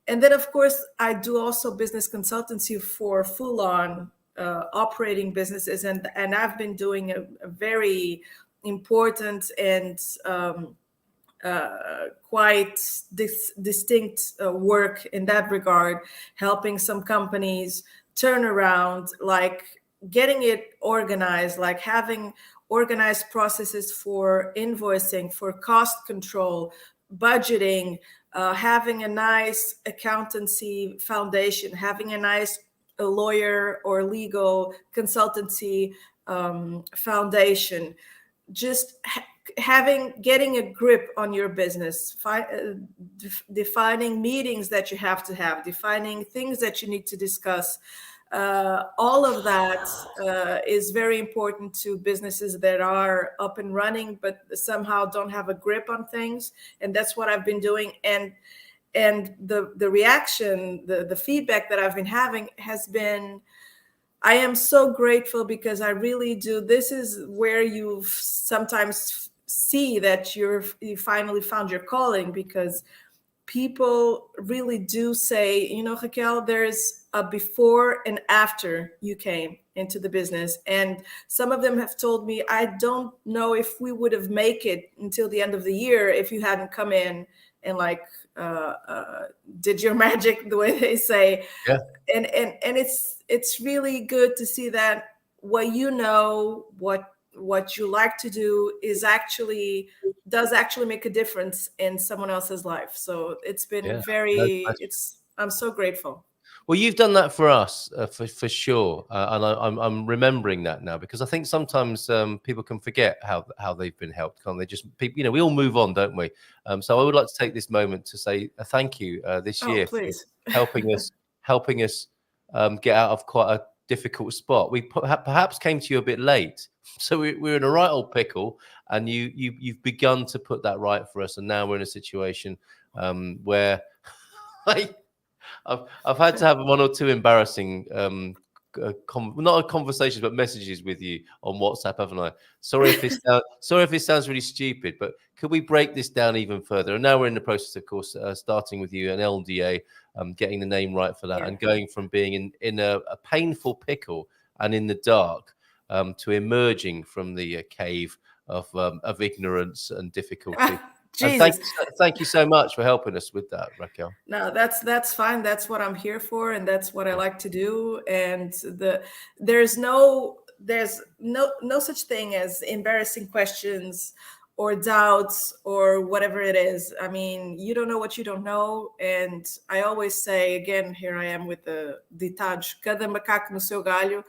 And then, of course, I do also business consultancy for full-on operating businesses. And I've been doing a very important and quite distinct work in that regard, helping some companies turn around, like getting it organized, like having organized processes for invoicing, for cost control, budgeting, having a nice accountancy foundation, having a nice lawyer or legal consultancy foundation, just getting a grip on your business, defining meetings that you have to have, defining things that you need to discuss. All of that is very important to businesses that are up and running, but somehow don't have a grip on things. And that's what I've been doing. And the reaction, the feedback that I've been having has been, I am so grateful, because I really do. This is where you sometimes see that you finally found your calling, because people really do say, Raquel, there's a before and after you came into the business. And some of them have told me, I don't know if we would have made it until the end of the year if you hadn't come in and did your magic, the way they say. Yeah. And it's really good to see that what you like to do does actually make a difference in someone else's life. So it's been I'm so grateful. Well, you've done that for us, for sure, and I'm remembering that now, because I think sometimes people can forget how they've been helped, can't they? Just people, we all move on, don't we? So I would like to take this moment to say a thank you this Oh, year please. for helping us get out of quite a difficult spot. We perhaps came to you a bit late, so we're in a right old pickle, and you've begun to put that right for us, and now we're in a situation where I've had to have one or two embarrassing not conversations but messages with you on WhatsApp, haven't I? Sorry if this sounds really stupid, but could we break this down even further? And now we're in the process, of course, starting with you an LDA, getting the name right for that, and going from being in a painful pickle and in the dark to emerging from the cave of ignorance and difficulty. Jesus. And thank you so much for helping us with that, Raquel. No, that's fine. That's what I'm here for, and that's what I like to do. And there's no such thing as embarrassing questions or doubts or whatever it is. I mean, you don't know what you don't know. And I always say, again, here I am with the ditado, cada macaco no seu galho.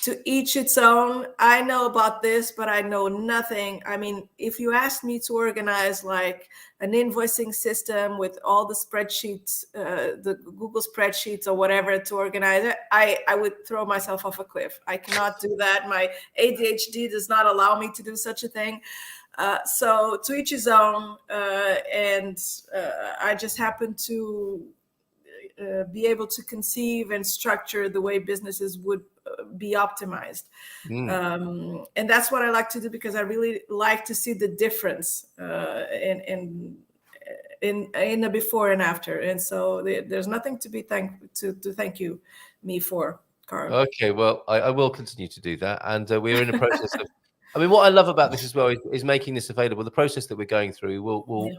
To each its own. I know about this, but I know nothing. I mean, if you asked me to organize like an invoicing system with all the spreadsheets, the Google spreadsheets or whatever to organize it, I would throw myself off a cliff. I cannot do that. My ADHD does not allow me to do such a thing. So to each his own. And I just happen to be able to conceive and structure the way businesses would be optimized. And that's what I like to do, because I really like to see the difference in the before and after. And so there's nothing to be thank you me for, Carl. Okay, well, I will continue to do that. And we're in the process of, I mean, what I love about this as well is making this available. The process that we're going through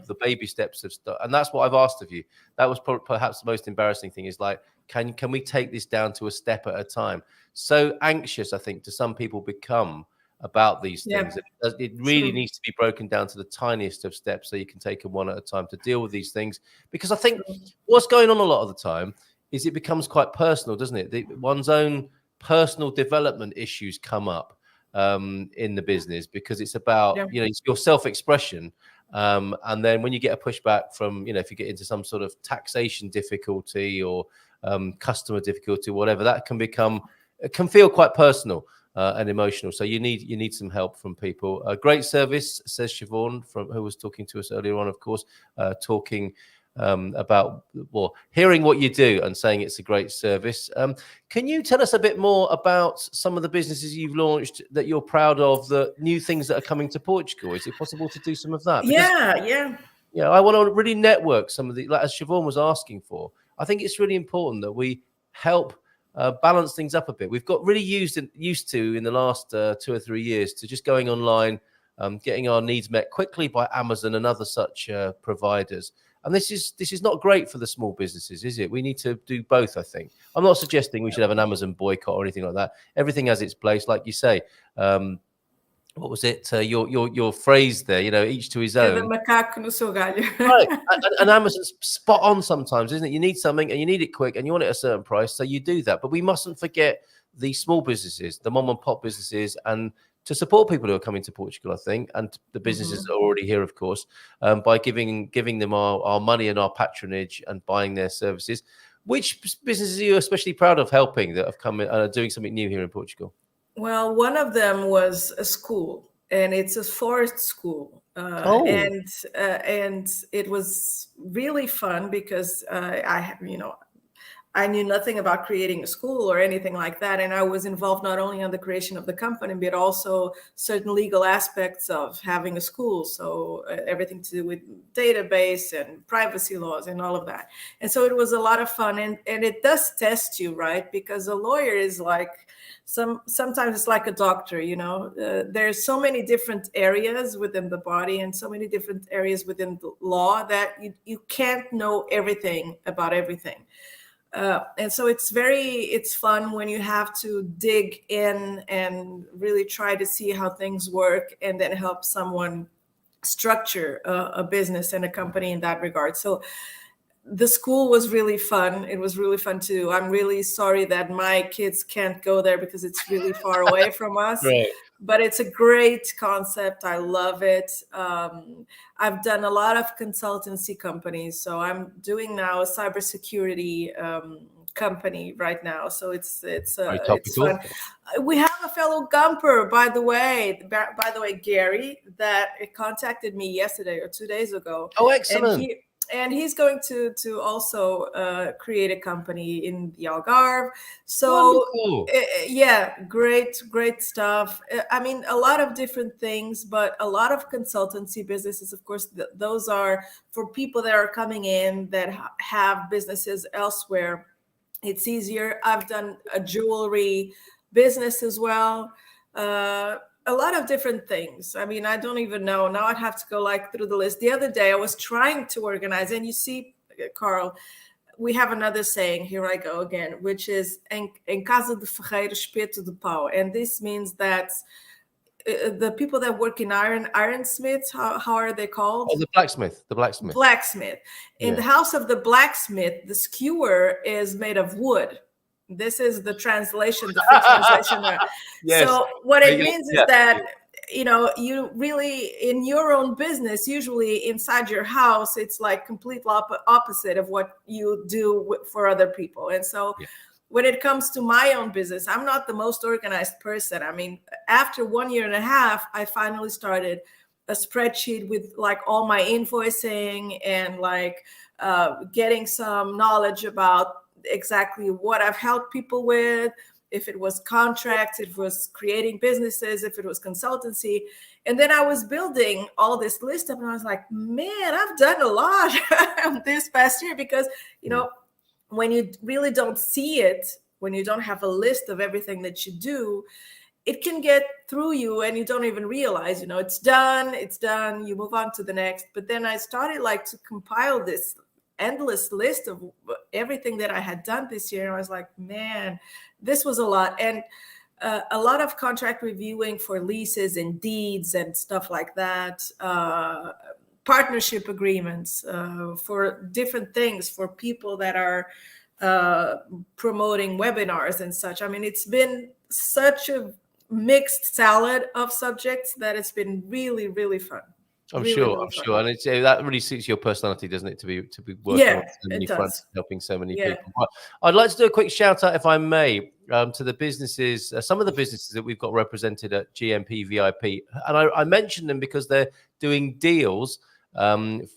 the baby steps of stuff. And that's what I've asked of you. That was perhaps the most embarrassing thing, is like, can we take this down to a step at a time? So anxious, I think, do some people become about these things. It really needs to be broken down to the tiniest of steps, so you can take them one at a time to deal with these things. Because I think what's going on a lot of the time is it becomes quite personal, doesn't it? One's own personal development issues come up in the business, because it's about it's your self-expression, and then when you get a pushback from if you get into some sort of taxation difficulty or customer difficulty, whatever, that can feel quite personal and emotional. So you need some help from people. Great service, says Siobhan, who was talking to us earlier on, of course, talking about hearing what you do and saying it's a great service. Can you tell us a bit more about some of the businesses you've launched that you're proud of, the new things that are coming to Portugal? Is it possible to do some of that? Because, I want to really network some of the, like as Siobhan was asking for. I think it's really important that we help balance things up a bit. We've got really used to in the last 2 or 3 years to just going online, getting our needs met quickly by Amazon and other such providers. And this is not great for the small businesses, is it? We need to do both, I think. I'm not suggesting we should have an Amazon boycott or anything like that. Everything has its place, like you say. What was it? Your phrase there, each to his own. Right. And Amazon's spot on sometimes, isn't it? You need something and you need it quick and you want it at a certain price, so you do that. But we mustn't forget the small businesses, the mom and pop businesses, and to support people who are coming to Portugal, I think, and the businesses that are already here, of course, by giving them our money and our patronage and buying their services. Which businesses are you especially proud of helping that have come in and are doing something new here in Portugal? Well, one of them was a school, and it's a forest school. And it was really fun because I knew nothing about creating a school or anything like that. And I was involved not only on the creation of the company, but also certain legal aspects of having a school. So everything to do with database and privacy laws and all of that. And so it was a lot of fun. And it does test you, right? Because a lawyer is like, sometimes it's like a doctor, there's so many different areas within the body and so many different areas within the law that you can't know everything about everything. And so it's fun when you have to dig in and really try to see how things work and then help someone structure a business and a company in that regard. So the school was really fun. It was really fun too. I'm really sorry that my kids can't go there because it's really far away from us. Right. But it's a great concept. I love it. I've done a lot of consultancy companies. So I'm doing now a cybersecurity company right now. So it's fun. We have a fellow Gumper, by the way, Gary, that contacted me yesterday or 2 days ago. Oh, excellent. And he's going to also create a company in the Algarve. So yeah, great stuff. I mean, a lot of different things, but a lot of consultancy businesses, of course, those are for people that are coming in that have businesses elsewhere. It's easier. I've done a jewelry business as well. A lot of different things. I mean, I don't even know. Now I'd have to go through the list. The other day I was trying to organize, and you see, Carl, we have another saying, here I go again, which is em casa de ferreiro espeto de pau. And this means that the people that work in ironsmiths, how are they called? Oh, the blacksmith. In the house of the blacksmith, the skewer is made of wood. This is the translation, the free translation. Yes. So what it means is that, you really, in your own business, usually inside your house, it's like complete opposite of what you do for other people. And so when it comes to my own business, I'm not the most organized person. I mean, after 1.5 years, I finally started a spreadsheet with all my invoicing and getting some knowledge about exactly what I've helped people with, if it was contracts, if it was creating businesses, if it was consultancy. And then I was building all this list up and I was like, man, I've done a lot this past year because, when you really don't see it, when you don't have a list of everything that you do, it can get through you and you don't even realize, it's done, you move on to the next. But then I started to compile this endless list of everything that I had done this year. And I was like, man, this was a lot. And a lot of contract reviewing for leases and deeds and stuff like that, partnership agreements for different things for people that are promoting webinars and such. I mean, it's been such a mixed salad of subjects that it's been really, really fun. I'm sure, and it's that really suits your personality, doesn't it? To be working on so many fronts, helping so many people. But I'd like to do a quick shout out, if I may, to the businesses, some of the businesses that we've got represented at GMP VIP, and I mentioned them because they're doing deals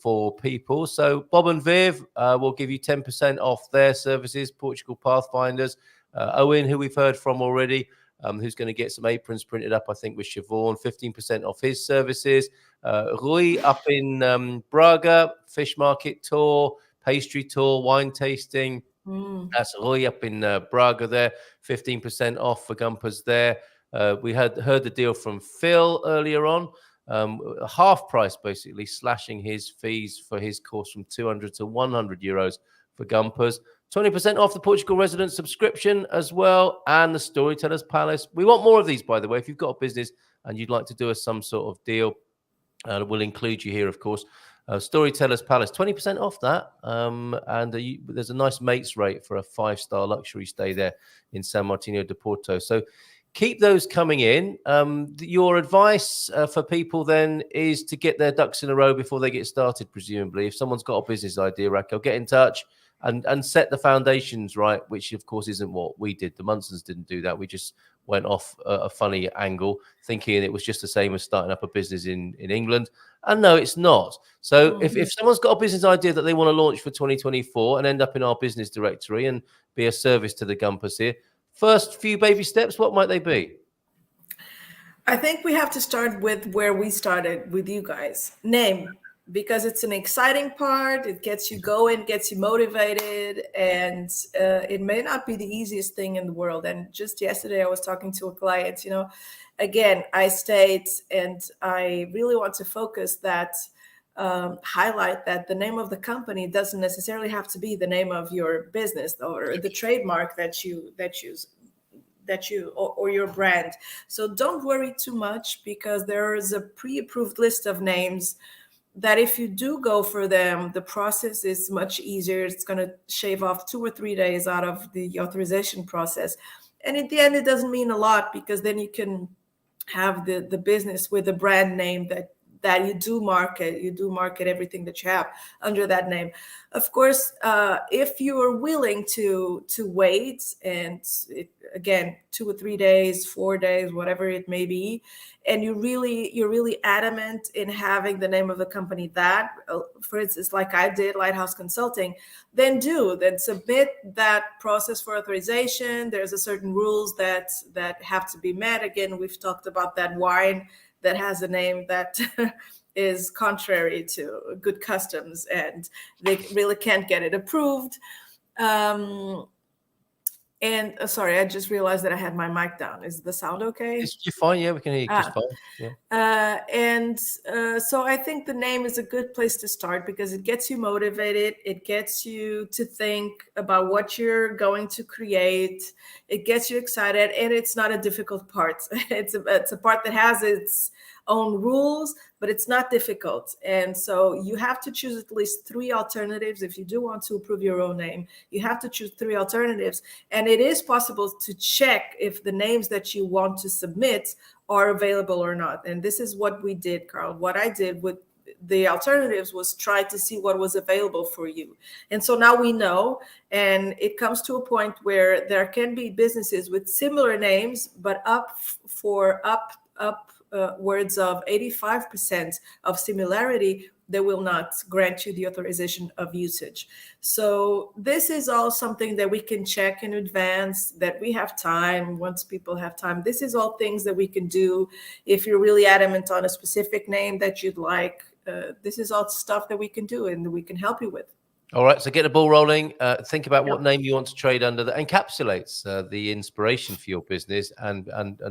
for people. So Bob and Viv will give you 10% off their services. Portugal Pathfinders, Owen, who we've heard from already. Who's going to get some aprons printed up, I think, with Siobhan, 15% off his services. Rui up in Braga, fish market tour, pastry tour, wine tasting. That's Rui up in Braga there, 15% off for Gumpers there. We had heard the deal from Phil earlier on. Half price, basically, slashing his fees for his course from 200 to 100 euros for Gumpers. 20% off the Portugal resident subscription as well, and the Storytellers Palace. We want more of these, by the way. If you've got a business and you'd like to do us some sort of deal, we'll include you here, of course. Storytellers Palace, 20% off that. And there's a nice mates rate for a 5-star luxury stay there in San Martino de Porto. So keep those coming in. Your advice for people then is to get their ducks in a row before they get started, presumably. If someone's got a business idea, Raquel, get in touch. And set the foundations right, which of course isn't what we did. The Munsons didn't do that. We just went off a funny angle, thinking it was just the same as starting up a business in England. And no, it's not. So if someone's got a business idea that they want to launch for 2024 and end up in our business directory and be a service to the Gumpers here, first few baby steps, what might they be? I think we have to start with where we started with you guys. Name. Because it's an exciting part, it gets you going, gets you motivated, and it may not be the easiest thing in the world. And just yesterday I was talking to a client, again, I state, and I really want to focus that, highlight that the name of the company doesn't necessarily have to be the name of your business or the trademark that you or your brand. So don't worry too much, because there is a pre-approved list of names that if you do go for them, the process is much easier. It's going to shave off 2 or 3 days out of the authorization process. And at the end, it doesn't mean a lot, because then you can have the business with a brand name that you do market everything that you have under that name. Of course, if you are willing to wait, and again, 2 or 3 days, 4 days, whatever it may be, and you're really adamant in having the name of the company that, for instance, like I did, Lighthouse Consulting, then submit that process for authorization. There's a certain rules that have to be met. Again, we've talked about that wine that has a name that is contrary to good customs, and they really can't get it approved. And sorry, I just realized that I had my mic down. Is the sound okay? You're fine. Yeah, we can hear you just fine. Yeah. So I think the name is a good place to start, because it gets you motivated. It gets you to think about what you're going to create. It gets you excited, and it's not a difficult part. It's a part that has its own rules, but it's not difficult. And so you have to choose at least 3 alternatives. If you do want to approve your own name, you have to choose 3 alternatives. And it is possible to check if the names that you want to submit are available or not. And this is what we did, Carl. What I did with the alternatives was try to see what was available for you. And so now we know, and it comes to a point where there can be businesses with similar names, but upwards of 85% of similarity, they will not grant you the authorization of usage. So this is all something that we can check in advance, that we have time. Once people have time, this is all things that we can do. If you're really adamant on a specific name that you'd like, this is all stuff that we can do and we can help you with. All right, so get the ball rolling. Think about what name you want to trade under that encapsulates the inspiration for your business and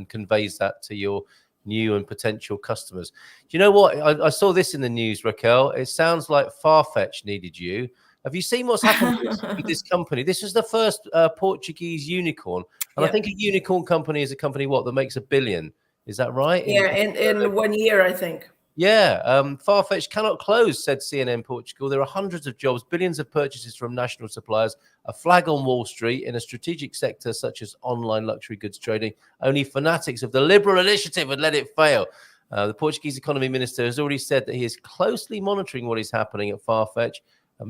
conveys that to your new and potential customers. Do you know what? I saw this in the news, Raquel. It sounds like Farfetch needed you. Have you seen what's happened with this company? This was the first Portuguese unicorn. And I think a unicorn company is a company, that makes $1 billion. Is that right? Yeah, in 1 year, I think. Yeah, Farfetch cannot close, said CNN Portugal. There are hundreds of jobs, billions of purchases from national suppliers, a flag on Wall Street in a strategic sector such as online luxury goods trading. Only fanatics of the liberal initiative would let it fail. The Portuguese economy minister has already said that he is closely monitoring what is happening at Farfetch.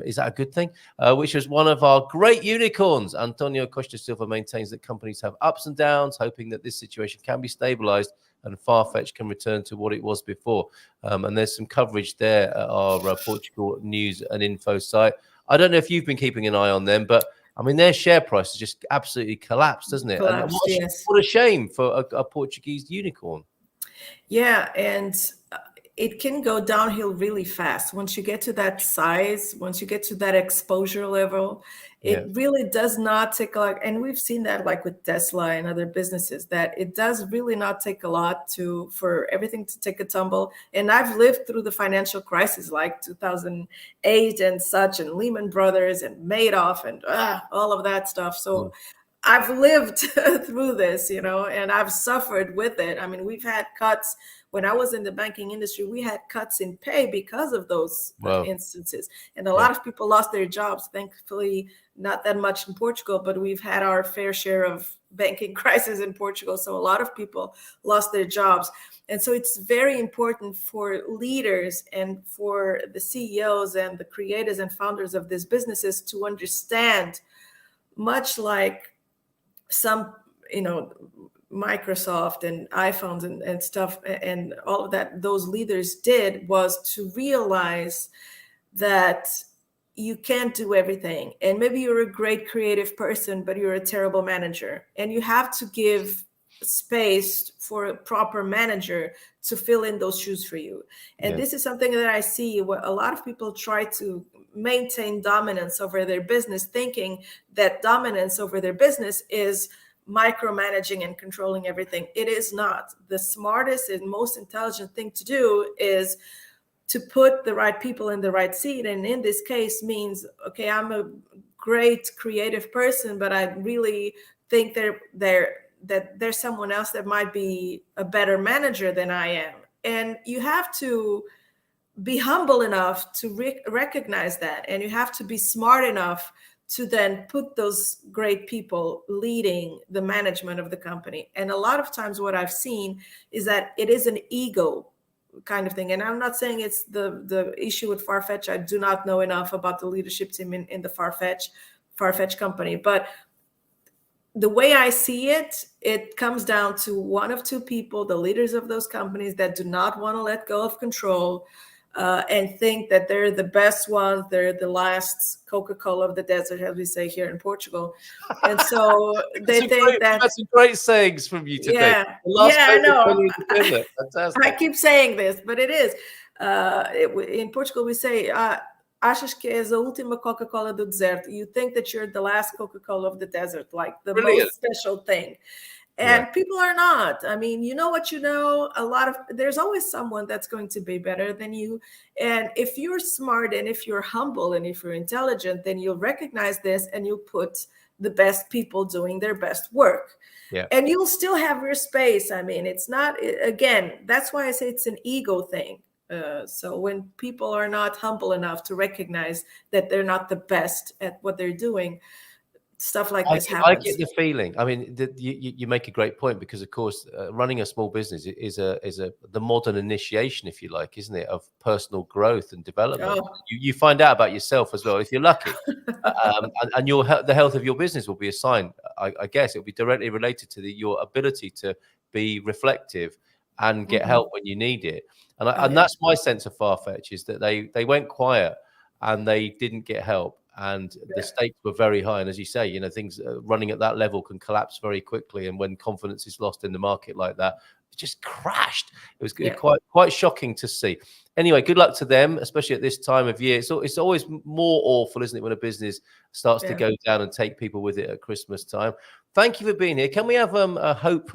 Is that a good thing? Which was one of our great unicorns. Antonio Costa Silva maintains that companies have ups and downs, hoping that this situation can be stabilized and Farfetch can return to what it was before. And there's some coverage there at our Portugal news and info site. I don't know if you've been keeping an eye on them, but I mean, their share price has just absolutely collapsed, doesn't it? Collapsed, yes. What a shame for a Portuguese unicorn. Yeah, and it can go downhill really fast. Once you get to that size, once you get to that exposure level, it really does not take a lot. And we've seen that like with Tesla and other businesses, that it does really not take a lot for everything to take a tumble. And I've lived through the financial crisis like 2008 and such, and Lehman Brothers and Madoff and all of that stuff. So I've lived through this, and I've suffered with it. I mean, we've had cuts. When I was in the banking industry, we had cuts in pay because of those instances. And a lot of people lost their jobs. Thankfully, not that much in Portugal, but we've had our fair share of banking crisis in Portugal. So a lot of people lost their jobs. And so it's very important for leaders and for the CEOs and the creators and founders of these businesses to understand, much like some, Microsoft and iPhones and stuff and all of that, those leaders did, was to realize that you can't do everything. And maybe you're a great creative person, but you're a terrible manager. And you have to give space for a proper manager to fill in those shoes for you. And this is something that I see where a lot of people try to maintain dominance over their business, thinking that dominance over their business is micromanaging and controlling everything. It is not. The smartest and most intelligent thing to do is to put the right people in the right seat. And in this case means, okay, I'm a great creative person, but I really think that there's someone else that might be a better manager than I am. And you have to be humble enough to recognize that, and you have to be smart enough to then put those great people leading the management of the company. And a lot of times what I've seen is that it is an ego kind of thing. And I'm not saying it's the issue with Farfetch. I do not know enough about the leadership team in the Farfetch company, but the way I see it, it comes down to one of two people, the leaders of those companies, that do not want to let go of control and think that they're the best ones. They're the last Coca-Cola of the desert, as we say here in Portugal. And so they think that's some great sayings from you today. Yeah, I know. Fantastic. I keep saying this, but it is. In Portugal, we say, achas que és a última Coca-Cola do deserto. You think that you're the last Coca-Cola of the desert, like the most special thing. And people are not. I mean, you know what you know. There's always someone that's going to be better than you. And if you're smart and if you're humble and if you're intelligent, then you'll recognize this and you'll put the best people doing their best work. Yeah. And you'll still have your space. I mean, it's not, again, that's why I say it's an ego thing. So when people are not humble enough to recognize that they're not the best at what they're doing, stuff like this happens. I get the feeling. I mean, you make a great point, because, of course, running a small business is the modern initiation, if you like, isn't it, of personal growth and development. Oh. You find out about yourself as well, if you're lucky, and the health of your business will be a sign. I guess it will be directly related to your ability to be reflective and get help when you need it. And that's my sense of Farfetch, is that they went quiet and they didn't get help. And the stakes were very high. And as you say, things running at that level can collapse very quickly. And when confidence is lost in the market like that, it just crashed. It was quite shocking to see. Anyway, good luck to them, especially at this time of year. It's always more awful, isn't it, when a business starts to go down and take people with it at Christmas time. Thank you for being here. Can we have a hope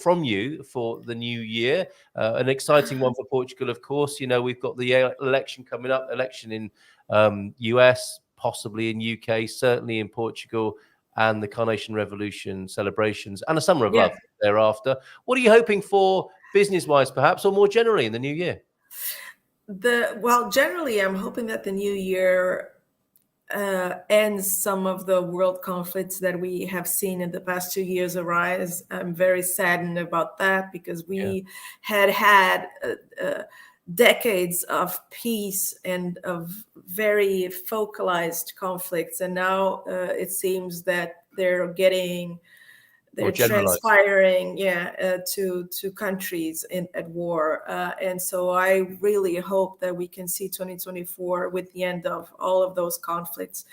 from you for the new year? An exciting one for Portugal, of course. We've got the election coming up, election in US, possibly in UK, certainly in Portugal, and the Carnation Revolution celebrations and a summer of love thereafter. What are you hoping for business-wise, perhaps, or more generally in the new year? Generally, I'm hoping that the new year ends some of the world conflicts that we have seen in the past 2 years arise. I'm very saddened about that, because we had decades of peace and of very focalized conflicts, and now it seems that they're transpiring to countries at war, and so I really hope that we can see 2024 with the end of all of those conflicts.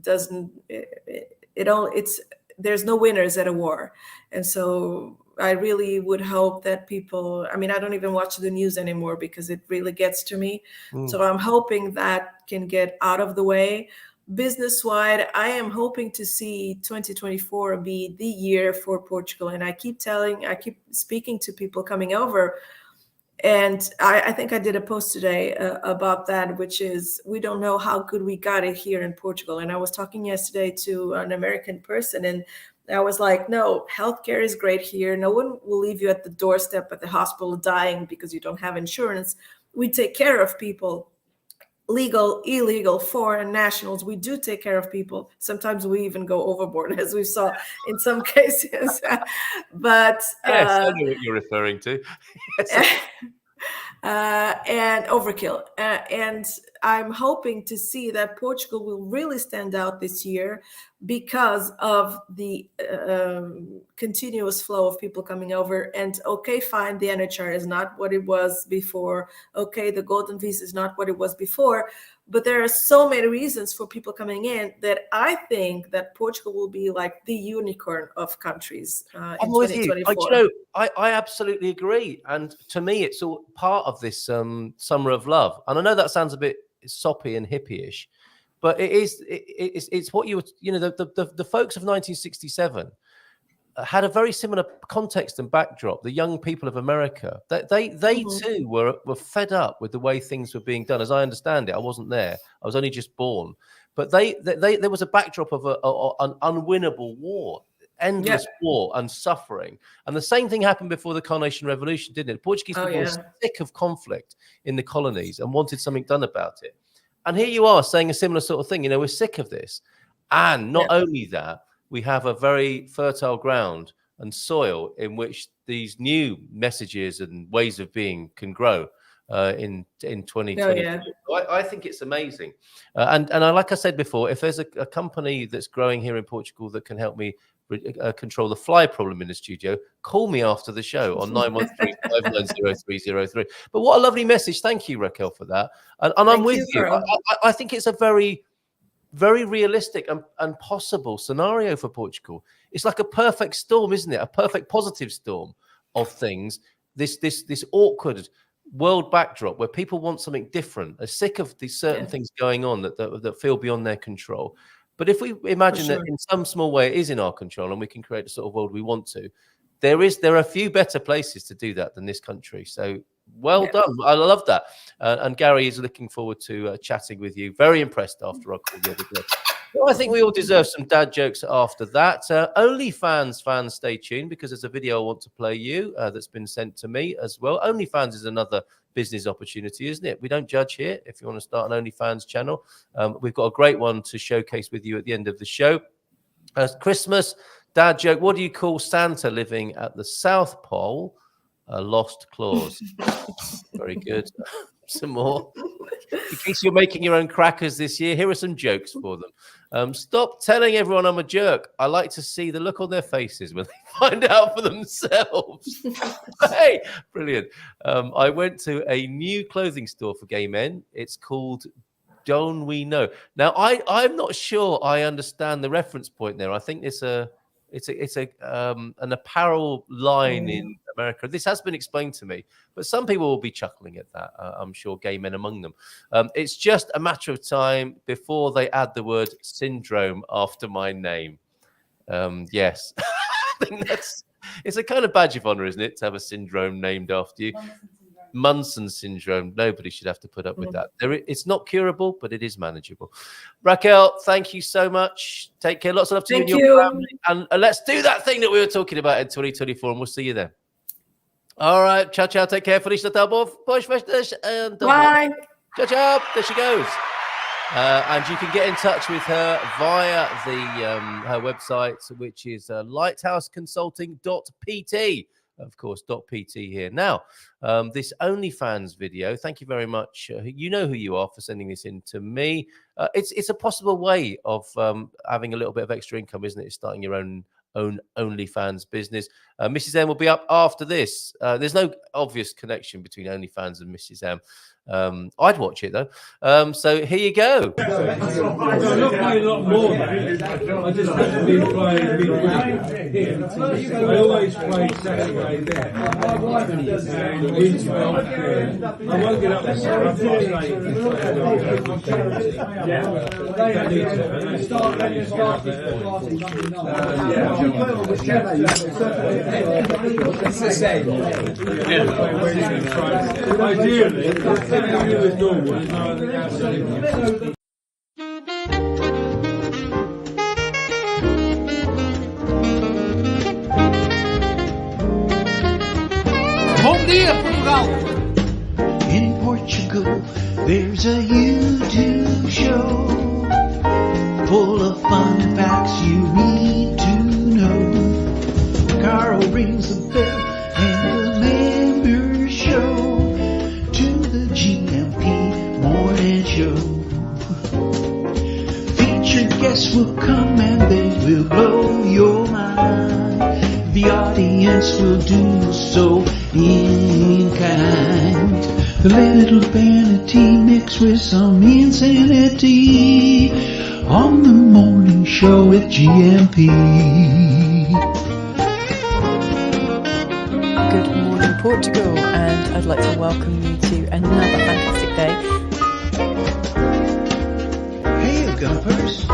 There's no winners at a war, and so I really would hope that people, I mean, I don't even watch the news anymore because it really gets to me. So I'm hoping that can get out of the way. Business-wide, I am hoping to see 2024 be the year for Portugal. And I keep speaking to people coming over. And I think I did a post today about that, which is, we don't know how good we got it here in Portugal. And I was talking yesterday to an American person, and I was like, no, healthcare is great here. No one will leave you at the doorstep at the hospital dying because you don't have insurance. We take care of people, legal, illegal, foreign nationals. We do take care of people. Sometimes we even go overboard, as we saw in some cases. But yes, I know what you're referring to. And overkill. And I'm hoping to see that Portugal will really stand out this year because of the continuous flow of people coming over. And okay, fine, the NHR is not what it was before. Okay, the golden visa is not what it was before. But there are so many reasons for people coming in that I think that Portugal will be like the unicorn of countries in 2024. I absolutely agree. And to me, it's all part of this summer of love. And I know that sounds a bit soppy and hippie-ish, but it's what the folks of 1967 had a very similar context and backdrop. The young people of America, they too were fed up with the way things were being done. As I understand it, I wasn't there. I was only just born. But there was a backdrop of an unwinnable war. endless war and suffering. And the same thing happened before the Carnation Revolution, didn't it? The Portuguese people were sick of conflict in the colonies and wanted something done about it. And here you are saying a similar sort of thing. We're sick of this. And not only that, we have a very fertile ground and soil in which these new messages and ways of being can grow in 2020. I think it's amazing. And like I said before, if there's a company that's growing here in Portugal that can help me control the fly problem in the studio, call me after the show on 913-590-303. But what a lovely message. Thank you, Raquel, for that. And I'm with you. I think it's a very, very realistic and possible scenario for Portugal. It's like a perfect storm, isn't it? A perfect positive storm of things. This awkward world backdrop where people want something different, are sick of these certain things going on that feel beyond their control. But if we imagine that in some small way it is in our control and we can create the sort of world we want to, there are a few better places to do that than this country. So well done. I love that. And Gary is looking forward to chatting with you. Very impressed after our call the other day. Well, I think we all deserve some dad jokes after that. OnlyFans fans, stay tuned because there's a video I want to play you that's been sent to me as well. OnlyFans is another business opportunity, isn't it? We don't judge here. If you want to start an OnlyFans channel, we've got a great one to showcase with you at the end of the show. Christmas dad joke. What do you call Santa living at the South Pole? A lost clause. Very good. Some more. In case you're making your own crackers this year, here are some jokes for them. Stop telling everyone I'm a jerk. I like to see the look on their faces when they find out for themselves. Hey, brilliant. I went to a new clothing store for gay men. It's called Don't We Know. Now, I'm not sure I understand the reference point there. I think it's an apparel line in America. This has been explained to me, but some people will be chuckling at that. I'm sure gay men among them. It's just a matter of time before they add the word syndrome after my name. Yes, I think it's a kind of badge of honor, isn't it, to have a syndrome named after you? Munson syndrome. Nobody should have to put up with that. It's not curable, but it is manageable. Raquel, thank you so much. Take care. Lots of love to you and your family. And let's do that thing that we were talking about in 2024, and we'll see you then. All right. Ciao, ciao. Take care. Feliz Natal. And bye. Ciao, ciao. There she goes. And you can get in touch with her via her website, which is lighthouseconsulting.pt. Of course, .pt here. Now, this OnlyFans video, thank you very much. You know who you are for sending this in to me. It's a possible way of having a little bit of extra income, isn't it? Starting your own OnlyFans business. Mrs. M will be up after this. There's no obvious connection between OnlyFans and Mrs. M. I'd watch it though. So here you go. I just haven't been playing big game. I always play Saturday there. And I won't get up at 7 Bom dia, Portugal! In Portugal, there's a YouTube show full of fun facts you need to know. Carl rings the bell and the members show to the GMP morning show. Featured guests will come and they will blow your mind. The audience will do so in kind. A little vanity mixed with some insanity on the morning show with GMP. Good morning, Portugal, and I'd like to welcome you to another fantastic day. Hey, Gumpers.